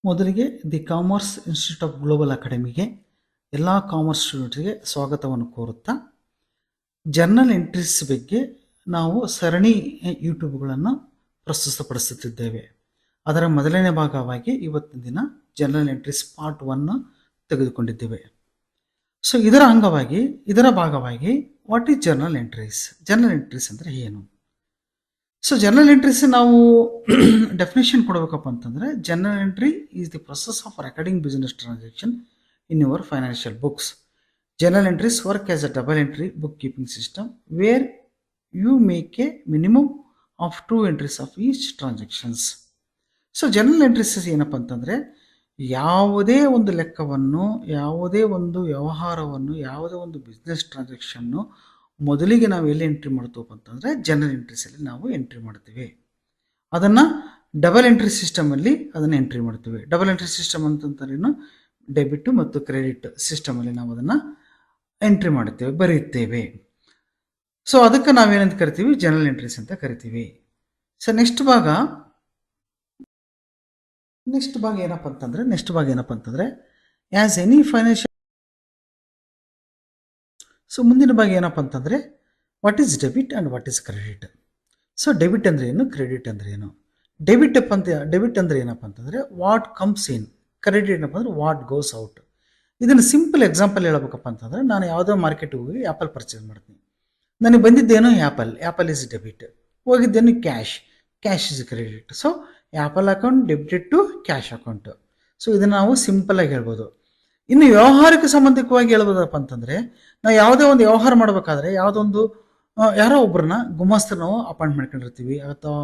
ಮೊದಲಿಗೆ the commerce institute of global ಅಕಾಡೆಮಿಗೆ ಎಲ್ಲ ಕಾಮರ್ಸ್ ಸ್ಟೂಡೆಂಟ್ಸ್ಗೆ ಸ್ವಾಗತವನ್ನು ಕೋರುತ್ತಾ ಜರ್ನಲ್ ಎಂಟ್ರೀಸ್ ಬಗ್ಗೆ ನಾವು ಸರಣಿ ಯೂಟ್ಯೂಬ್ಗಳನ್ನು ಪ್ರಸ್ತುತಪಡಿಸುತ್ತಿದ್ದೇವೆ. ಅದರ ಮೊದಲನೇ ಭಾಗವಾಗಿ ಇವತ್ತಿನ ದಿನ ಜರ್ನಲ್ ಎಂಟ್ರೀಸ್ ಪಾರ್ಟ್ 1 ತೆಗೆದುಕೊಂಡಿದ್ದೇವೆ. ಸೊ ಇದರ ಭಾಗವಾಗಿ what is journal entries? Journal entries ಅಂದರೆ ಏನು? ಸೊ ಜರ್ನಲ್ ಎಂಟ್ರೀಸ್ ನಾವು ಡೆಫಿನೇಷನ್ ಕೊಡಬೇಕಪ್ಪ ಅಂತಂದರೆ, journal entry is the process of recording business transaction in your financial books. Journal entries work as a double entry bookkeeping system where you make a minimum of 2 entries of each transactions. So journal entries ಏನಪ್ಪ ಅಂತಂದರೆ, ಯಾವುದೇ ಒಂದು ಲೆಕ್ಕವನ್ನು, ಯಾವುದೇ ಒಂದು ವ್ಯವಹಾರವನ್ನು, ಯಾವುದೇ ಒಂದು ಬಿಸ್ನೆಸ್ ಟ್ರಾನ್ಸಾಕ್ಷನ್ನು ಮೊದಲಿಗೆ ನಾವು ಎಲ್ಲಿ ಎಂಟ್ರಿ ಮಾಡ್ತೀವಪ್ಪ ಅಂತಂದರೆ ಜರ್ನಲ್ ಎಂಟ್ರೀಸಲ್ಲಿ ನಾವು ಎಂಟ್ರಿ ಮಾಡ್ತೀವಿ. ಅದನ್ನು ಡಬಲ್ ಎಂಟ್ರಿ ಸಿಸ್ಟಮಲ್ಲಿ ಅದನ್ನು ಎಂಟ್ರಿ ಮಾಡ್ತೀವಿ. ಡಬಲ್ ಎಂಟ್ರಿ ಸಿಸ್ಟಮ್ ಅಂತಂದ್ರೇನು, ಡೆಬಿಟ್ ಮತ್ತು ಕ್ರೆಡಿಟ್ ಸಿಸ್ಟಮಲ್ಲಿ ನಾವು ಅದನ್ನು ಎಂಟ್ರಿ ಮಾಡುತ್ತೇವೆ, ಬರೆಯುತ್ತೇವೆ. ಸೊ ಅದಕ್ಕೆ ನಾವೇನಂತ ಕರಿತೀವಿ? ಜರ್ನಲ್ ಎಂಟ್ರೀಸ್ ಅಂತ ಕರಿತೀವಿ. ಸೊ ನೆಕ್ಸ್ಟ್ ಭಾಗ ಏನಪ್ಪ ಅಂತಂದರೆ ಆ್ಯಸ್ ಎನಿ ಫೈನಾನ್ಷಿಯಲ್. ಸೊ ಮುಂದಿನ ಭಾಗ ಏನಪ್ಪ ಅಂತಂದರೆ, what is debit and what is credit. So debit ಅಂದರೆ ಏನು, ಕ್ರೆಡಿಟ್ ಅಂದರೆ ಏನು? ಡೆಬಿಟ್ ಅಂದರೆ ಏನಪ್ಪ ಅಂತಂದರೆ ವಾಟ್ ಕಮ್ಸ್ ಇನ್. ಕ್ರೆಡಿಟ್ ಏನಪ್ಪ ಅಂದರೆ ವಾಟ್ ಗೋಸ್ ಔಟ್. ಇದನ್ನು ಸಿಂಪಲ್ ಎಕ್ಸಾಂಪಲ್ ಹೇಳ್ಬೇಕಪ್ಪ ಅಂತಂದರೆ, ನಾನು ಯಾವುದೋ ಮಾರ್ಕೆಟಿಗೆ ಹೋಗಿ ಆ್ಯಪಲ್ ಪರ್ಚೇಸ್ ಮಾಡ್ತೀನಿ. ನನಗೆ ಬಂದಿದ್ದೇನೋ ಆ್ಯಪಲ್ ಈಸ್ ಡೆಬಿಟ್, ಹೋಗಿದ್ದೇನು cash is credit. So apple account debited to cash account. So ಇದನ್ನು ನಾವು ಸಿಂಪಲ್ಲಾಗಿ ಹೇಳ್ಬೋದು. ಇನ್ನು ವ್ಯವಹಾರಕ್ಕೆ ಸಂಬಂಧಿಕವಾಗಿ ಹೇಳ್ಬೋದಪ್ಪ ಅಂತಂದರೆ, ನಾವು ಯಾವುದೇ ಒಂದು ವ್ಯವಹಾರ ಮಾಡಬೇಕಾದ್ರೆ ಯಾರೋ ಒಬ್ಬರನ್ನ ಗುಮಾಸ್ತರು ನಾವು ಅಪಾಯಿಂಟ್ ಮಾಡ್ಕೊಂಡಿರ್ತೀವಿ, ಅಥವಾ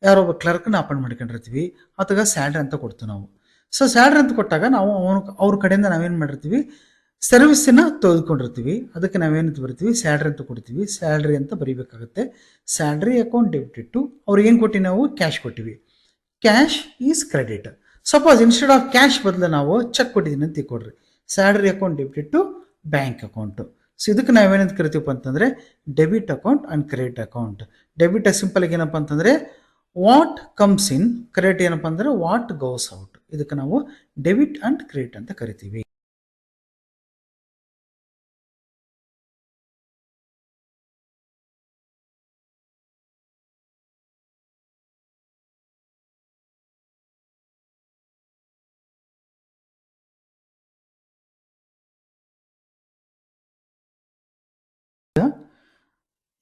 ಯಾರೋ ಒಬ್ಬ ಕ್ಲರ್ಕ್ನ ಅಪಾಯಿಂಟ್ ಮಾಡ್ಕೊಂಡಿರ್ತೀವಿ, ಅಥವಾ ಸ್ಯಾಲ್ರಿ ಅಂತ ಕೊಡ್ತೀವಿ ನಾವು. ಸೊ ಸ್ಯಾಲ್ರಿ ಅಂತ ಕೊಟ್ಟಾಗ ನಾವು ಅವ್ರ ಕಡೆಯಿಂದ ನಾವೇನು ಮಾಡಿರ್ತೀವಿ, ಸರ್ವಿಸನ್ನು ತೆಗೆದುಕೊಂಡಿರ್ತೀವಿ. ಅದಕ್ಕೆ ನಾವೇನಂತ ಬರ್ತೀವಿ, ಸ್ಯಾಲ್ರಿ ಅಂತ ಕೊಡ್ತೀವಿ. ಸ್ಯಾಲ್ರಿ ಅಂತ ಬರೀಬೇಕಾಗುತ್ತೆ. ಸ್ಯಾಲ್ರಿ ಅಕೌಂಟ್ ಡೆಬಿಟೆಡ್ ಟು, ಅವ್ರಿಗೆ ಏನು ಕೊಟ್ಟಿವಿ ನಾವು? ಕ್ಯಾಶ್ ಕೊಟ್ಟಿವಿ. Cash is credit. Suppose instead of cash ಬದಲು ನಾವು ಚೆಕ್ ಕೊಟ್ಟಿದ್ದೀನಿ ಅಂತ ತಿಳ್ಕೊಡ್ರಿ. Salary account debited to bank account. So ಇದಕ್ಕೆ ನಾವೇನಂತ ಕರಿತೀವಪ್ಪ ಅಂತಂದರೆ debit account and credit account. Debit ಸಿಂಪಲ್ಗೆ ಏನಪ್ಪ ಅಂತಂದರೆ ವಾಟ್ ಕಮ್ಸ್ ಇನ್, ಕ್ರೆಡಿಟ್ ಏನಪ್ಪ ಅಂದರೆ ವಾಟ್ ಗೋಸ್ ಔಟ್. ಇದಕ್ಕೆ ನಾವು ಡೆಬಿಟ್ ಆ್ಯಂಡ್ ಕ್ರೆಡಿಟ್ ಅಂತ ಕರಿತೀವಿ.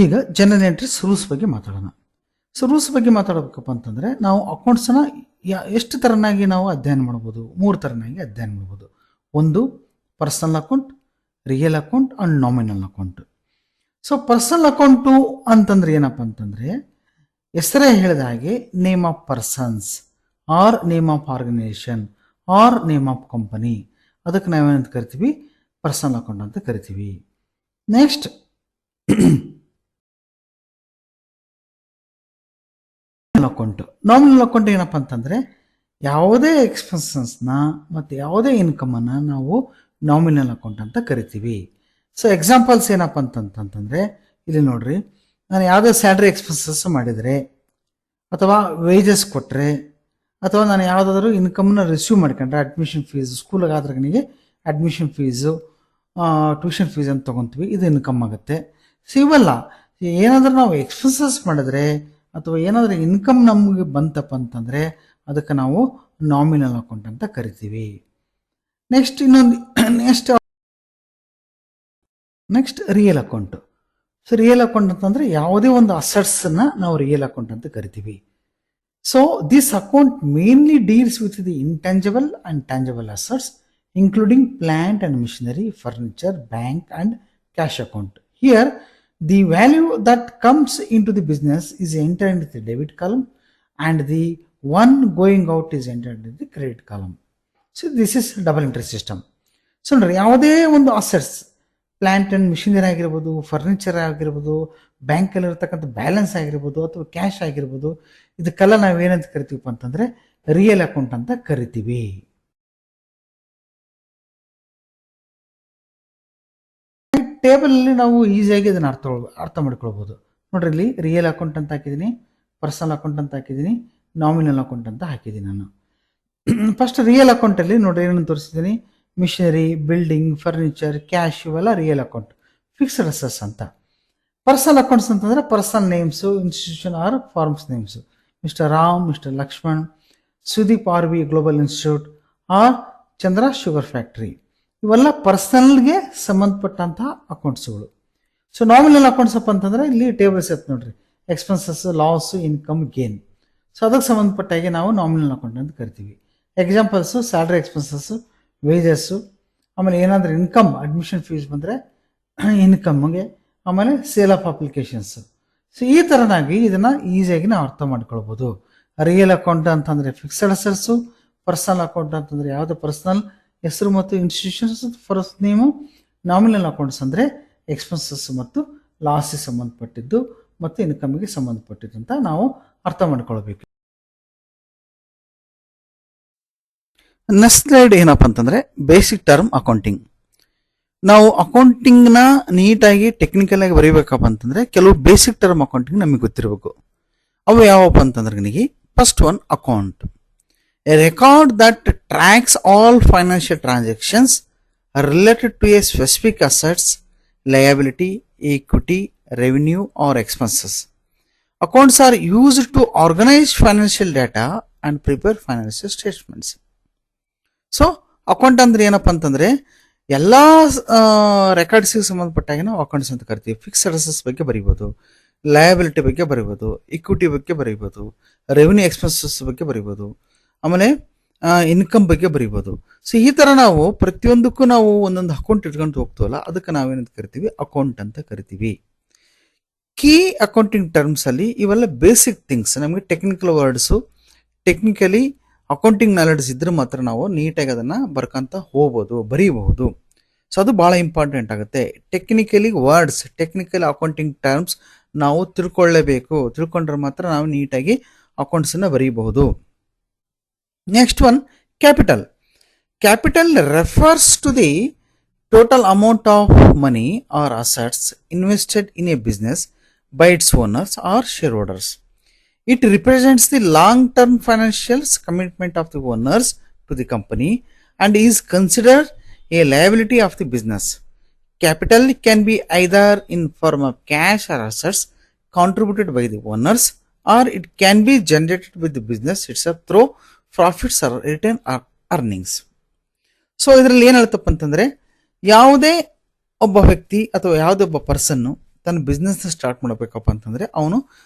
ಈಗ ಜರ್ನಲ್ ಎಂಟ್ರೀಸ್ ರೂಲ್ಸ್ ಬಗ್ಗೆ ಮಾತಾಡೋಣ. ಸೊ ರೂಲ್ಸ್ ಬಗ್ಗೆ ಮಾತಾಡಬೇಕಪ್ಪ ಅಂತಂದರೆ, ನಾವು ಅಕೌಂಟ್ಸನ್ನು ಎಷ್ಟು ಥರನಾಗಿ ನಾವು ಅಧ್ಯಯನ ಮಾಡ್ಬೋದು? 3 ಥರನಾಗಿ ಅಧ್ಯಯನ ಮಾಡ್ಬೋದು. ಒಂದು personal account, real account and nominal account. So personal account ಅಂತಂದರೆ ಏನಪ್ಪ ಅಂತಂದರೆ, ಹೆಸರೇ ಹೇಳಿದ ಹಾಗೆ name of persons or name of organisation or name of company. ಅದಕ್ಕೆ ನಾವೇನಂತ ಕರಿತೀವಿ? ಪರ್ಸನಲ್ ಅಕೌಂಟ್ ಅಂತ ಕರಿತೀವಿ. Next account. ನಾಮಿನಲ್ ಅಕೌಂಟ್ ಏನಪ್ಪ ಅಂತಂದರೆ, ಯಾವುದೇ ಎಕ್ಸ್ಪೆನ್ಸಸ್ನ ಮತ್ತು ಯಾವುದೇ ಇನ್ಕಮನ್ನು ನಾವು ನಾಮಿನಲ್ ಅಕೌಂಟ್ ಅಂತ ಕರಿತೀವಿ. ಸೊ ಎಕ್ಸಾಂಪಲ್ಸ್ ಏನಪ್ಪ ಅಂತಂತಂದರೆ, ಇಲ್ಲಿ ನೋಡ್ರಿ, ನಾನು ಯಾವುದೇ ಸ್ಯಾಲ್ರಿ ಎಕ್ಸ್ಪೆನ್ಸಸ್ ಮಾಡಿದರೆ, ಅಥವಾ ವೇಜಸ್ ಕೊಟ್ಟರೆ, ಅಥವಾ ನಾನು ಯಾವುದಾದ್ರೂ ಇನ್ಕಮ್ನ ರಿಸೀವ್ ಮಾಡ್ಕೊಂಡ್ರೆ, ಅಡ್ಮಿಷನ್ ಫೀಸ್, ಸ್ಕೂಲಿಗಾದ್ರೆ ನನಗೆ ಅಡ್ಮಿಷನ್ ಫೀಸು, ಟ್ಯೂಷನ್ ಫೀಸ್ ಅಂತ ತೊಗೊತೀವಿ, ಇದು ಇನ್ಕಮ್ ಆಗುತ್ತೆ. ಸೊ ಇವೆಲ್ಲ ಏನಾದರೂ ನಾವು ಎಕ್ಸ್ಪೆನ್ಸಸ್ ಮಾಡಿದ್ರೆ ಅಥವಾ ಏನಾದರೂ ಇನ್ಕಮ್ ನಮಗೆ ಬಂತಪ್ಪ ಅಂತಂದರೆ ಅದಕ್ಕೆ ನಾವು ನಾಮಿನಲ್ ಅಕೌಂಟ್ ಅಂತ ಕರಿತೀವಿ. Next real account. So real account ಅಂತಂದರೆ ಯಾವುದೇ ಒಂದು ಅಸೆಟ್ಸನ್ನು ನಾವು ರಿಯಲ್ ಅಕೌಂಟ್ ಅಂತ ಕರಿತೀವಿ. So this account mainly deals with the intangible and tangible assets including plant and machinery, furniture, bank and cash account. Here, the value that comes into the business is entered into the debit column and the one going out is entered into the credit column. So this is double entry system. So ಯಾವುದೇ ಒಂದು assets, plant and machinery ಆಗಿರ್ಬೋದು, furniture ಆಗಿರ್ಬೋದು, ಬ್ಯಾಂಕಲ್ಲಿರ್ತಕ್ಕಂಥ balance ಆಗಿರ್ಬೋದು, ಅಥವಾ cash ಆಗಿರ್ಬೋದು, ಇದಕ್ಕೆಲ್ಲ ನಾವೇನಂತ ಕರಿತೀವಪ್ಪ ಅಂತಂದರೆ ರಿಯಲ್ ಅಕೌಂಟ್ ಅಂತ ಕರಿತೀವಿ. ಟೇಬಲಲ್ಲಿ ನಾವು ಈಸಿಯಾಗಿ ಅದನ್ನು ಅರ್ಥ ಮಾಡ್ಕೊಳ್ಬೋದು. ನೋಡ್ರಿ, ಇಲ್ಲಿ ರಿಯಲ್ ಅಕೌಂಟ್ ಅಂತ ಹಾಕಿದ್ದೀನಿ, ಪರ್ಸನಲ್ ಅಕೌಂಟ್ ಅಂತ ಹಾಕಿದ್ದೀನಿ, ನಾಮಿನಲ್ ಅಕೌಂಟ್ ಅಂತ ಹಾಕಿದ್ದೀನಿ ನಾನು. ಫಸ್ಟ್ ರಿಯಲ್ ಅಕೌಂಟಲ್ಲಿ ನೋಡ್ರಿ ಏನನ್ನು ತೋರಿಸಿದ್ದೀನಿ, ಮಿಷನರಿ, ಬಿಲ್ಡಿಂಗ್, ಫರ್ನಿಚರ್, ಕ್ಯಾಶ್ ಇವೆಲ್ಲ ರಿಯಲ್ ಅಕೌಂಟ್. ಫಿಕ್ಸ್ಡ್ ಅಸೆಟ್ಸ್ ಅಂತ. ಪರ್ಸನಲ್ ಅಕೌಂಟ್ಸ್ ಅಂತಂದರೆ personal names, institution or firms names. Mister Ram, mister Laxman, Sudeep or V global institute or Chandra sugar factory, ಇವೆಲ್ಲ ಪರ್ಸನಲ್ಗೆ ಸಂಬಂಧಪಟ್ಟಂತಹ ಅಕೌಂಟ್ಸ್ಗಳು. ಸೊ ನಾಮಿನಲ್ ಅಕೌಂಟ್ಸ್ ಅಪ್ಪ ಅಂತಂದರೆ ಇಲ್ಲಿ ಟೇಬಲ್ಸ್ ಇರುತ್ತೆ ನೋಡ್ರಿ, expenses, loss, income, gain. So ಅದಕ್ಕೆ ಸಂಬಂಧಪಟ್ಟಾಗೆ ನಾವು ನಾಮಿನಲ್ ಅಕೌಂಟ್ ಅಂತ ಕರಿತೀವಿ. ಎಕ್ಸಾಂಪಲ್ಸು ಸ್ಯಾಲ್ರಿ ಎಕ್ಸ್ಪೆನ್ಸಸ್ಸು, ವೇಜಸ್ಸು, ಆಮೇಲೆ ಏನಾದರೂ ಇನ್ಕಮ್, ಅಡ್ಮಿಷನ್ ಫೀಸ್ ಬಂದರೆ ಇನ್ಕಮ್ಗೆ, ಆಮೇಲೆ ಸೇಲ್ ಆಫ್ ಅಪ್ಲಿಕೇಶನ್ಸ್. ಸೊ ಈ ಥರನಾಗಿ ಇದನ್ನು ಈಸಿಯಾಗಿ ನಾವು ಅರ್ಥ ಮಾಡ್ಕೊಳ್ಬೋದು. ರಿಯಲ್ ಅಕೌಂಟ್ ಅಂತಂದರೆ ಫಿಕ್ಸೆಡ್ ಅಸೆಟ್ಸು, ಪರ್ಸನಲ್ ಅಕೌಂಟ್ ಅಂತಂದರೆ ಯಾವುದು ಪರ್ಸನಲ್ ಹೆಸರು ಮತ್ತು institutions first name, nominal accounts ಅಂದರೆ ಎಕ್ಸ್ಪೆನ್ಸಸ್ ಮತ್ತು ಲಾಸಿಗೆ ಸಂಬಂಧಪಟ್ಟಿದ್ದು ಮತ್ತು ಇನ್ಕಮ್ಗೆ ಸಂಬಂಧಪಟ್ಟಿದ್ದು ಅಂತ ನಾವು ಅರ್ಥ ಮಾಡ್ಕೊಳ್ಬೇಕು. ನೆಕ್ಸ್ಟ್ ಸ್ಲೈಡ್ ಏನಪ್ಪ ಅಂತಂದರೆ ಬೇಸಿಕ್ ಟರ್ಮ್ ಅಕೌಂಟಿಂಗ್. ನಾವು ಅಕೌಂಟಿಂಗ್ನ ನೀಟಾಗಿ ಟೆಕ್ನಿಕಲ್ ಆಗಿ ಬರೀಬೇಕಪ್ಪ ಅಂತಂದರೆ ಕೆಲವು ಬೇಸಿಕ್ ಟರ್ಮ್ ಅಕೌಂಟಿಂಗ್ ನಮಗೆ ಗೊತ್ತಿರಬೇಕು. ಅವು ಯಾವಪ್ಪ ಅಂತಂದ್ರೆ ನಿನಗೆ first one account, a record that tracks all financial transactions related to a specific assets, liability, equity, revenue or expenses. Accounts are used to organize financial data and prepare financial statements. So account ಅಂದ್ರೆ ಏನಪ್ಪ ಅಂತಂದ್ರೆ ಎಲ್ಲ ರೆಕಾರ್ಡ್ಸ್ಗೆ ಸಂಬಂಧಪಟ್ಟಾಗ ನಾವು accounts ಅಂತ ಕರಿತೀವಿ. Fixed assets ಬಗ್ಗೆ ಬರೀಬೋದು, liability ಬಗ್ಗೆ ಬರೀಬೋದು, equity ಬಗ್ಗೆ ಬರೀಬೋದು, ರೆವಿನ್ಯೂ ಎಕ್ಸ್ಪೆನ್ಸಸ್ ಬಗ್ಗೆ ಬರೀಬೋದು, ಆಮೇಲೆ ಇನ್ಕಮ್ ಬಗ್ಗೆ ಬರೀಬೋದು. ಸೊ ಈ ಥರ ನಾವು ಪ್ರತಿಯೊಂದಕ್ಕೂ ನಾವು ಒಂದೊಂದು ಅಕೌಂಟ್ ಇಟ್ಕೊಂಡು ಹೋಗ್ತೀವಲ್ಲ, ಅದಕ್ಕೆ ನಾವೇನಂತ ಕರಿತೀವಿ, ಅಕೌಂಟ್ ಅಂತ ಕರಿತೀವಿ. ಕೀ ಅಕೌಂಟಿಂಗ್ ಟರ್ಮ್ಸ್ ಅಲ್ಲಿ ಇವೆಲ್ಲ ಬೇಸಿಕ್ ಥಿಂಗ್ಸ್. ನಮಗೆ technical words, technically accounting knowledge ಇದ್ರೆ ಮಾತ್ರ ನಾವು ನೀಟಾಗಿ ಅದನ್ನು ಬರ್ಕೊಂತ ಹೋಗ್ಬೋದು, ಬರೀಬಹುದು. ಸೊ ಅದು ಭಾಳ ಇಂಪಾರ್ಟೆಂಟ್ ಆಗುತ್ತೆ. Technically words, technical accounting terms ನಾವು ತಿಳ್ಕೊಳ್ಳೇಬೇಕು. ತಿಳ್ಕೊಂಡ್ರೆ ಮಾತ್ರ ನಾವು ನೀಟಾಗಿ ಅಕೌಂಟ್ಸನ್ನು ಬರೀಬಹುದು. Next one capital. Capital refers to the total amount of money or assets invested in a business by its owners or shareholders. It represents the long-term financial commitment of the owners to the company and is considered a liability of the business. Capital can be either in form of cash or assets contributed by the owners, or it can be generated with the business itself through profits or return or earnings. So ಇದರಲ್ಲಿ ಏನು ಹೇಳ್ತಪ್ಪ ಅಂತಂದರೆ, ಯಾವುದೇ ಒಬ್ಬ ವ್ಯಕ್ತಿ ಅಥವಾ ಯಾವುದೇ ಒಬ್ಬ ಪರ್ಸನ್ನು ತನ್ನ ಬಿಸ್ನೆಸ್ನ ಸ್ಟಾರ್ಟ್ ಮಾಡಬೇಕಪ್ಪ ಅಂತಂದರೆ ಅವನು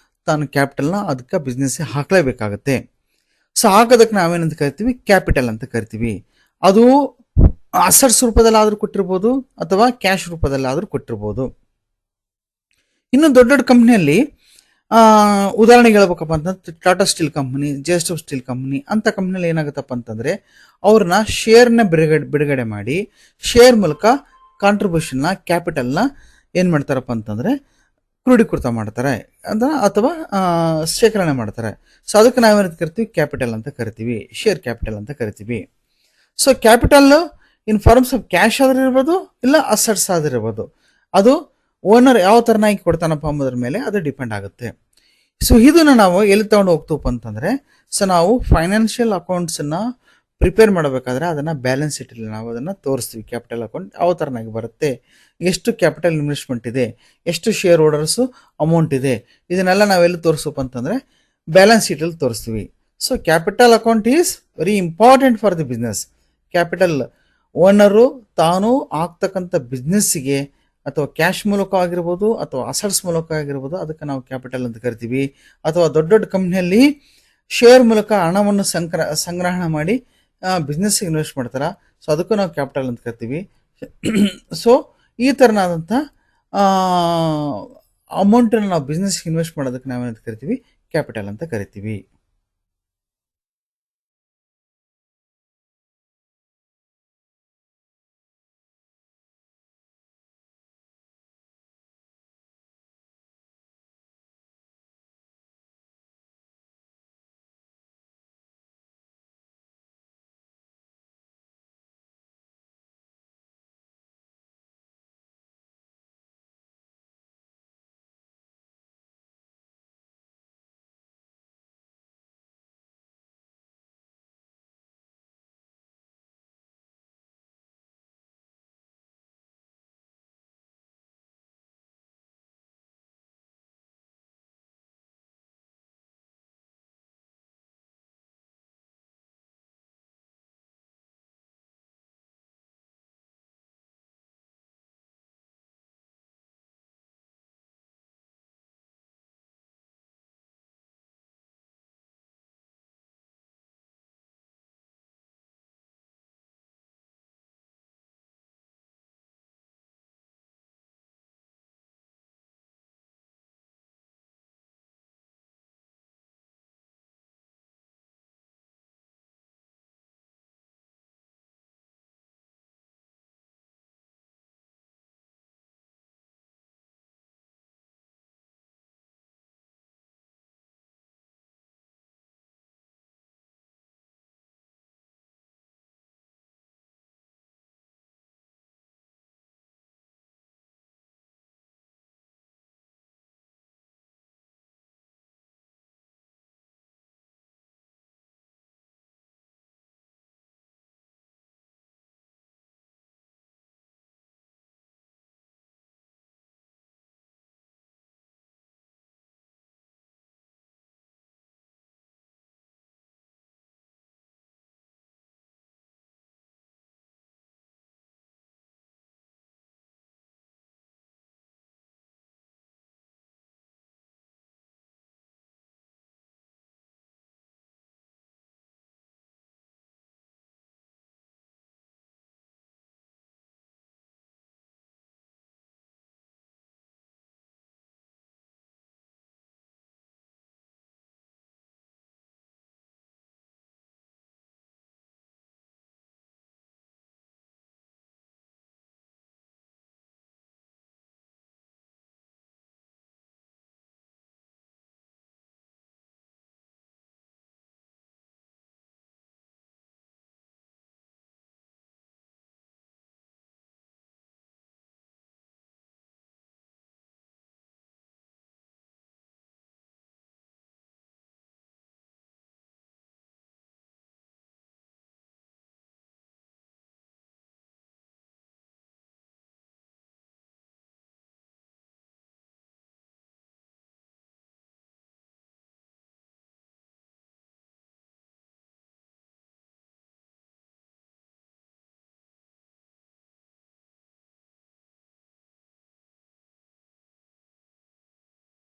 ತಾನು ಕ್ಯಾಪಿಟಲ್ನ ಅದಕ್ಕೆ ಬಿಸ್ನೆಸ್ಗೆ ಹಾಕಲೇಬೇಕಾಗತ್ತೆ. ಸೊ ಹಾಕೋದಕ್ಕೆ ನಾವೇನಂತ ಕರಿತೀವಿ, ಕ್ಯಾಪಿಟಲ್ ಅಂತ ಕರಿತೀವಿ. ಅದು ಅಸೆಟ್ಸ್ ರೂಪದಲ್ಲಾದರೂ ಕೊಟ್ಟಿರ್ಬೋದು ಅಥವಾ ಕ್ಯಾಶ್ ರೂಪದಲ್ಲಾದರೂ ಕೊಟ್ಟಿರ್ಬೋದು. ಇನ್ನು ದೊಡ್ಡ ದೊಡ್ಡ ಕಂಪ್ನಿಯಲ್ಲಿ ಉದಾಹರಣೆಗೆ ಹೇಳ್ಬೇಕಪ್ಪ ಅಂತಂದ್ರೆ Tata steel company, JSW steel company ಅಂತ ಕಂಪ್ನಿಯಲ್ಲಿ ಏನಾಗುತ್ತಪ್ಪ ಅಂತಂದರೆ ಅವ್ರನ್ನ ಶೇರ್ನ ಬಿಡುಗಡೆ ಮಾಡಿ ಶೇರ್ ಮೂಲಕ ಕಾಂಟ್ರಿಬ್ಯೂಷನ್ನ, ಕ್ಯಾಪಿಟಲ್ನ ಏನು ಮಾಡ್ತಾರಪ್ಪ ಅಂತಂದರೆ ಕ್ರೋಢೀಕೃತ ಮಾಡ್ತಾರೆ ಅಂದ್ರೆ ಅಥವಾ ಶೇಖರಣೆ ಮಾಡ್ತಾರೆ. ಸೊ ಅದಕ್ಕೆ ನಾವೇನಂತ ಕರಿತೀವಿ, ಕ್ಯಾಪಿಟಲ್ ಅಂತ ಕರಿತೀವಿ, ಶೇರ್ ಕ್ಯಾಪಿಟಲ್ ಅಂತ ಕರಿತೀವಿ. So capital in forms of cash ಆದರೂ ಇರ್ಬೋದು, ಇಲ್ಲ ಅಸೆಟ್ಸ್ ಆದಿರ್ಬೋದು. ಅದು ಓನರ್ ಯಾವ ಥರನಾಗಿ ಕೊಡ್ತಾನಪ್ಪ ಅಂಬೋದ್ರ ಮೇಲೆ ಅದು ಡಿಪೆಂಡ್ ಆಗುತ್ತೆ. ಸೊ ಇದನ್ನು ನಾವು ಎಲ್ಲಿ ತಗೊಂಡು ಹೋಗ್ತೀವಪ್ಪ ಅಂತಂದರೆ, ಸೊ ನಾವು ಫೈನಾನ್ಷಿಯಲ್ ಅಕೌಂಟ್ಸನ್ನು ಪ್ರಿಪೇರ್ ಮಾಡಬೇಕಾದ್ರೆ ಅದನ್ನು ಬ್ಯಾಲೆನ್ಸ್ ಶೀಟಲ್ಲಿ ನಾವು ಅದನ್ನು ತೋರಿಸ್ತೀವಿ. ಕ್ಯಾಪಿಟಲ್ ಅಕೌಂಟ್ ಯಾವ ಥರನಾಗಿ ಬರುತ್ತೆ, ಎಷ್ಟು ಕ್ಯಾಪಿಟಲ್ ಇನ್ವೆಸ್ಟ್ಮೆಂಟ್ ಇದೆ, ಎಷ್ಟು ಶೇರ್ ಹೋಲ್ಡರ್ಸು ಅಮೌಂಟ್ ಇದೆ, ಇದನ್ನೆಲ್ಲ ನಾವೆಲ್ಲಿ ತೋರಿಸಪ್ಪ ಅಂತಂದರೆ ಬ್ಯಾಲೆನ್ಸ್ ಶೀಟಲ್ಲಿ ತೋರಿಸ್ತೀವಿ. So capital account is very important for the business. Capital owner ತಾನು ಆಗ್ತಕ್ಕಂಥ ಬಿಸ್ನೆಸ್ಸಿಗೆ ಅಥವಾ ಕ್ಯಾಶ್ ಮೂಲಕ ಆಗಿರ್ಬೋದು ಅಥವಾ ಅಸೆಟ್ಸ್ ಮೂಲಕ ಆಗಿರ್ಬೋದು, ಅದಕ್ಕೆ ನಾವು ಕ್ಯಾಪಿಟಲ್ ಅಂತ ಕರಿತೀವಿ. ಅಥವಾ ದೊಡ್ಡ ದೊಡ್ಡ ಕಂಪ್ನಿಯಲ್ಲಿ ಶೇರ್ ಮೂಲಕ ಹಣವನ್ನು ಸಂಗ್ರಹಣೆ ಮಾಡಿ ಬಿಸ್ನೆಸ್ಸಿಗೆ ಇನ್ವೆಸ್ಟ್ ಮಾಡ್ತಾರೆ. ಸೊ ಅದಕ್ಕೂ ನಾವು ಕ್ಯಾಪಿಟಲ್ ಅಂತ ಕರಿತೀವಿ. ಸೊ ಈ ಥರನಾದಂಥ ಅಮೌಂಟನ್ನು ನಾವು ಬಿಸ್ನೆಸ್ಗೆ ಇನ್ವೆಸ್ಟ್ ಮಾಡೋದಕ್ಕೆ ನಾವೇನಂತ ಕರಿತೀವಿ, ಕ್ಯಾಪಿಟಲ್ ಅಂತ ಕರಿತೀವಿ.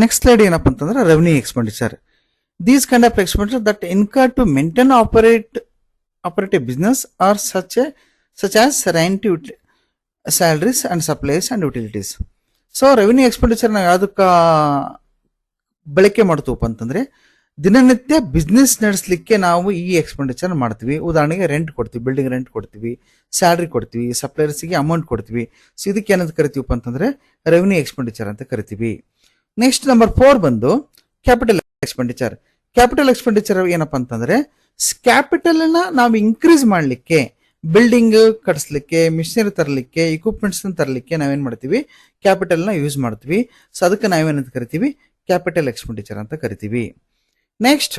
ನೆಕ್ಸ್ಟ್ ಸ್ಲೈಡ್ ಏನಪ್ಪ ಅಂತಂದ್ರೆ revenue expenditure. These kind of expenditure that incur to maintain operate a business or such as rent, salaries and supplies and utilities. So revenue expenditure ನಾವು ಯಾವುದಕ್ಕೆ ಬಳಕೆ ಮಾಡ್ತೀವಪ್ಪ ಅಂತಂದ್ರೆ ದಿನನಿತ್ಯ ಬಿಸ್ನೆಸ್ ನಡೆಸಲಿಕ್ಕೆ ನಾವು ಈ ಎಕ್ಸ್ಪೆಂಡಿಚರ್ ಮಾಡ್ತೀವಿ. ಉದಾಹರಣೆಗೆ ರೆಂಟ್ ಕೊಡ್ತೀವಿ, ಬಿಲ್ಡಿಂಗ್ ರೆಂಟ್ ಕೊಡ್ತೀವಿ, ಸ್ಯಾಲ್ರಿ ಕೊಡ್ತೀವಿ, ಸಪ್ಲೈಯರ್ಸ್ಗೆ ಅಮೌಂಟ್ ಕೊಡ್ತೀವಿ. ಸೊ ಇದಕ್ಕೆ ಏನಂತ ಕರಿತೀವಪ್ಪ ಅಂತಂದ್ರೆ ರೆವೆನ್ಯೂ ಎಕ್ಸ್ಪೆಂಡಿಚರ್ ಅಂತ ಕರಿತೀವಿ. ನೆಕ್ಸ್ಟ್ ನಂಬರ್ 4 ಬಂದು ಕ್ಯಾಪಿಟಲ್ ಎಕ್ಸ್ಪೆಂಡಿಚರ್. ಕ್ಯಾಪಿಟಲ್ ಎಕ್ಸ್ಪೆಂಡಿಚರ್ ಏನಪ್ಪ ಅಂತಂದ್ರೆ ಕ್ಯಾಪಿಟಲ್ ನ ನಾವು ಇನ್ಕ್ರೀಸ್ ಮಾಡಲಿಕ್ಕೆ, ಬಿಲ್ಡಿಂಗ್ ಕಟ್ಸ್ಲಿಕ್ಕೆ, ಮಿಷನರಿ ತರಲಿಕ್ಕೆ, ಇಕ್ವಿಪ್ಮೆಂಟ್ಸ್ ತರಲಿಕ್ಕೆ ನಾವೇನ್ ಮಾಡ್ತೀವಿ, ಕ್ಯಾಪಿಟಲ್ ನ ಯೂಸ್ ಮಾಡ್ತೀವಿ. ಸೊ ಅದಕ್ಕೆ ನಾವೇನಂತ ಕರಿತೀವಿ, ಕ್ಯಾಪಿಟಲ್ ಎಕ್ಸ್ಪೆಂಡಿಚರ್ ಅಂತ ಕರಿತೀವಿ. Next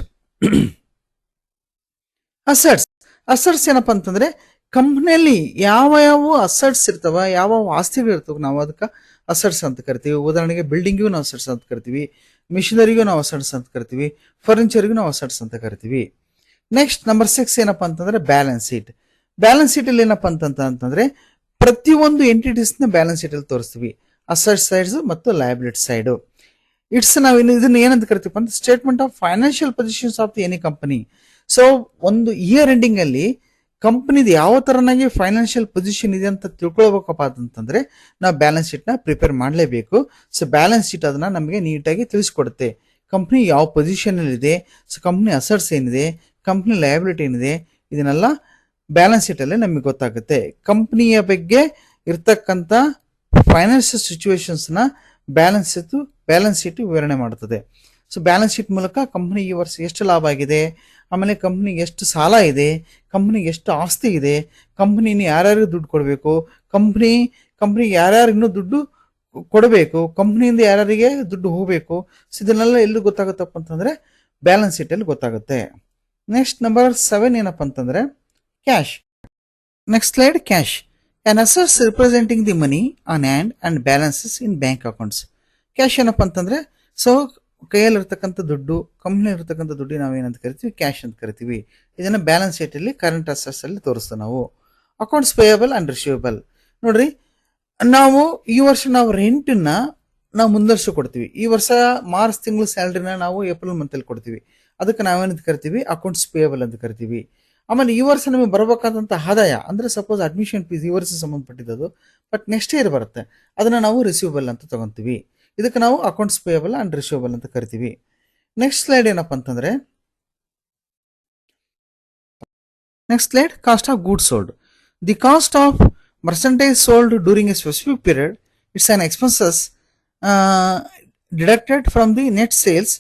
assets. ಅಸೆಟ್ಸ್ ಏನಪ್ಪಾ ಅಂತಂದ್ರೆ ಕಂಪ್ನಿಯಲ್ಲಿ ಯಾವ ಯಾವ ಅಸೆಟ್ಸ್ ಇರ್ತಾವ, ಯಾವ ಆಸ್ತಿಗಳು ಇರ್ತವೆ, ನಾವು ಅದಕ್ಕೆ ಅಸೆಟ್ಸ್ ಅಂತ ಕರಿತೀವಿ. ಉದಾಹರಣೆಗೆ ಬಿಲ್ಡಿಂಗಿಗೂ ನಾವು ಅಸೆಟ್ಸ್ ಅಂತ ಕರಿತೀವಿ, ಮಿಷನರಿಗೂ ನಾವು ಅಸೆಟ್ಸ್ ಅಂತ ಕರಿತೀವಿ, ಫರ್ನಿಚರ್ಗೂ ನಾವು ಅಸೆಟ್ಸ್ ಅಂತ ಕರಿತೀವಿ. ನೆಕ್ಸ್ಟ್ ನಂಬರ್ 6 ಏನಪ್ಪಾ ಅಂತಂದ್ರೆ ಬ್ಯಾಲೆನ್ಸ್ ಶೀಟ್. ಬ್ಯಾಲೆನ್ಸ್ ಶೀಟ್ ಅಲ್ಲಿ ಏನಪ್ಪಾ ಅಂತಂದ್ರೆ ಪ್ರತಿಯೊಂದು ಎಂಟಿಟೀಸ್ ನ ಬ್ಯಾಲೆನ್ಸ್ ಶೀಟ್ ಅಲ್ಲಿ ತೋರಿಸ್ತೀವಿ, ಅಸೆಟ್ ಸೈಡ್ಸ್ ಮತ್ತು ಲಯಬಿಲಿಟಿ ಸೈಡ್. ನಾವು ಇದನ್ನ ಏನಂತ ಕರಿತೀವಿ ಅಂತ statement of financial positions of any company. So ಒಂದು ಇಯರ್ ಎಂಡಿಂಗ್ ಅಲ್ಲಿ ಕಂಪನಿದು ಯಾವ ತರನಾಗಿ ಫೈನಾನ್ಷಿಯಲ್ ಪೊಸಿಷನ್ ಇದೆ ಅಂತ ತಿಳ್ಕೊಳ್ಬೇಕಪ್ಪ ಅಂತಂದ್ರೆ ನಾವು ಬ್ಯಾಲೆನ್ಸ್ ಶೀಟ್ ನ ಪ್ರಿಪೇರ್ ಮಾಡಲೇಬೇಕು. ಸೊ ಬ್ಯಾಲೆನ್ಸ್ ಶೀಟ್ ಅದನ್ನ ನಮಗೆ ನೀಟಾಗಿ ತಿಳಿಸ್ಕೊಡುತ್ತೆ. ಕಂಪ್ನಿ ಯಾವ ಪೊಸಿಷನ್ ಅಲ್ಲಿ ಇದೆ, ಸೊ ಕಂಪ್ನಿ ಅಸೆಟ್ಸ್ ಏನಿದೆ, ಕಂಪ್ನಿ ಲಯಬಿಲಿಟಿ ಏನಿದೆ, ಇದನ್ನೆಲ್ಲ ಬ್ಯಾಲೆನ್ಸ್ ಶೀಟ್ ಅಲ್ಲಿ ನಮಗೆ ಗೊತ್ತಾಗುತ್ತೆ. ಕಂಪ್ನಿಯ ಬಗ್ಗೆ ಇರ್ತಕ್ಕಂಥ ಫೈನಾನ್ಷಿಯಲ್ ಸಿಚುವೇಶನ್ಸ್ ನ ಬ್ಯಾಲೆನ್ಸ್ ಶೀಟ್ ವಿವರಣೆ ಮಾಡುತ್ತದೆ. ಸೊ ಬ್ಯಾಲೆನ್ಸ್ ಶೀಟ್ ಮೂಲಕ ಕಂಪ್ನಿ ಈ ವರ್ಷ ಎಷ್ಟು ಲಾಭ ಆಗಿದೆ, ಆಮೇಲೆ ಕಂಪ್ನಿಗೆ ಎಷ್ಟು ಸಾಲ ಇದೆ, ಕಂಪ್ನಿಗೆ ಎಷ್ಟು ಆಸ್ತಿ ಇದೆ, ಕಂಪ್ನಿನ ಯಾರ್ಯಾರಿಗೆ ದುಡ್ಡು ಕೊಡಬೇಕು, ಕಂಪ್ನಿಗೆ ಯಾರ್ಯಾರು ಇನ್ನೂ ದುಡ್ಡು ಕೊಡಬೇಕು, ಕಂಪ್ನಿಯಿಂದ ಯಾರ್ಯಾರಿಗೆ ದುಡ್ಡು ಹೋಗಬೇಕು. ಸೊ ಇದನ್ನೆಲ್ಲ ಎಲ್ಲಿ ಗೊತ್ತಾಗುತ್ತಪ್ಪ ಅಂತಂದ್ರೆ ಬ್ಯಾಲೆನ್ಸ್ ಶೀಟ್ ಅಲ್ಲಿ ಗೊತ್ತಾಗುತ್ತೆ. ನೆಕ್ಸ್ಟ್ ನಂಬರ್ 7 ಏನಪ್ಪ ಅಂತಂದ್ರೆ cash. Next slide cash. An assets representing the money on hand and balances in bank accounts. Cash ಏನಪ್ಪ ಅಂತಂದ್ರೆ ಸೊ ಕೈಯಲ್ಲಿ ಇರ್ತಕ್ಕಂಥ ದುಡ್ಡು, ಕಂಪ್ನಿ ಇರ್ತಕ್ಕಂಥ ದುಡ್ಡು ನಾವೇನಂತ ಕರಿತೀವಿ, ಕ್ಯಾಶ್ ಅಂತ ಕರಿತೀವಿ. ಇದನ್ನ ಬ್ಯಾಲೆನ್ಸ್ ಶೀಟ್ ಅಲ್ಲಿ ಕರೆಂಟ್ ಅಸೆಟ್ಸ್ ಅಲ್ಲಿ ತೋರಿಸ್ತೀವಿ ನಾವು. Accounts payable and receivable. ನೋಡ್ರಿ, ನಾವು ಈ ವರ್ಷ ನಾವು ರೆಂಟ್ ನ ನಾವು ಮುಂದರ್ಸ ಕೊಡ್ತೀವಿ. ಈ ವರ್ಷ ಮಾರ್ಚ್ ತಿಂಗಳು ಸ್ಯಾಲ್ರಿನ ನಾವು ಏಪ್ರಿಲ್ ಮಂತ್ ಅಲ್ಲಿ ಕೊಡ್ತೀವಿ. ಅದಕ್ಕೆ ನಾವೇನಂತ ಕರಿತೀವಿ, ಅಕೌಂಟ್ಸ್ ಪೇಯಬಲ್ ಅಂತ ಕರಿತೀವಿ. ಆಮೇಲೆ ಈ ವರ್ಷ ನಮಗೆ ಬರಬೇಕಾದಂತ ಆದಾಯ ಅಂದ್ರೆ ಸಪೋಸ್ ಅಡ್ಮಿಷನ್ ಫೀಸ್ ಈ ವರ್ಷ ಸಂಬಂಧಪಟ್ಟಿದ್ದು, ಬಟ್ ನೆಕ್ಸ್ಟ್ ಇಯರ್ ಬರುತ್ತೆ, ಅದನ್ನ ನಾವು ರಿಸೀವಬಲ್ ಅಂತ ತಗೊಂತೀವಿ. ಇದಕ್ಕೆ ನಾವು ಅಕೌಂಟ್ಸ್ ಪೇಯಬಲ್ ಅಂಡ್ ರಿಸೀವಬಲ್ ಅಂತ ಕರಿತೀವಿ. ನೆಕ್ಸ್ಟ್ ಸ್ಲೈಡ್ ಏನಪ್ಪ ಅಂತಂದ್ರೆ cost of goods sold. The cost of merchandise sold during a specific period, it's an expenses deducted from the net sales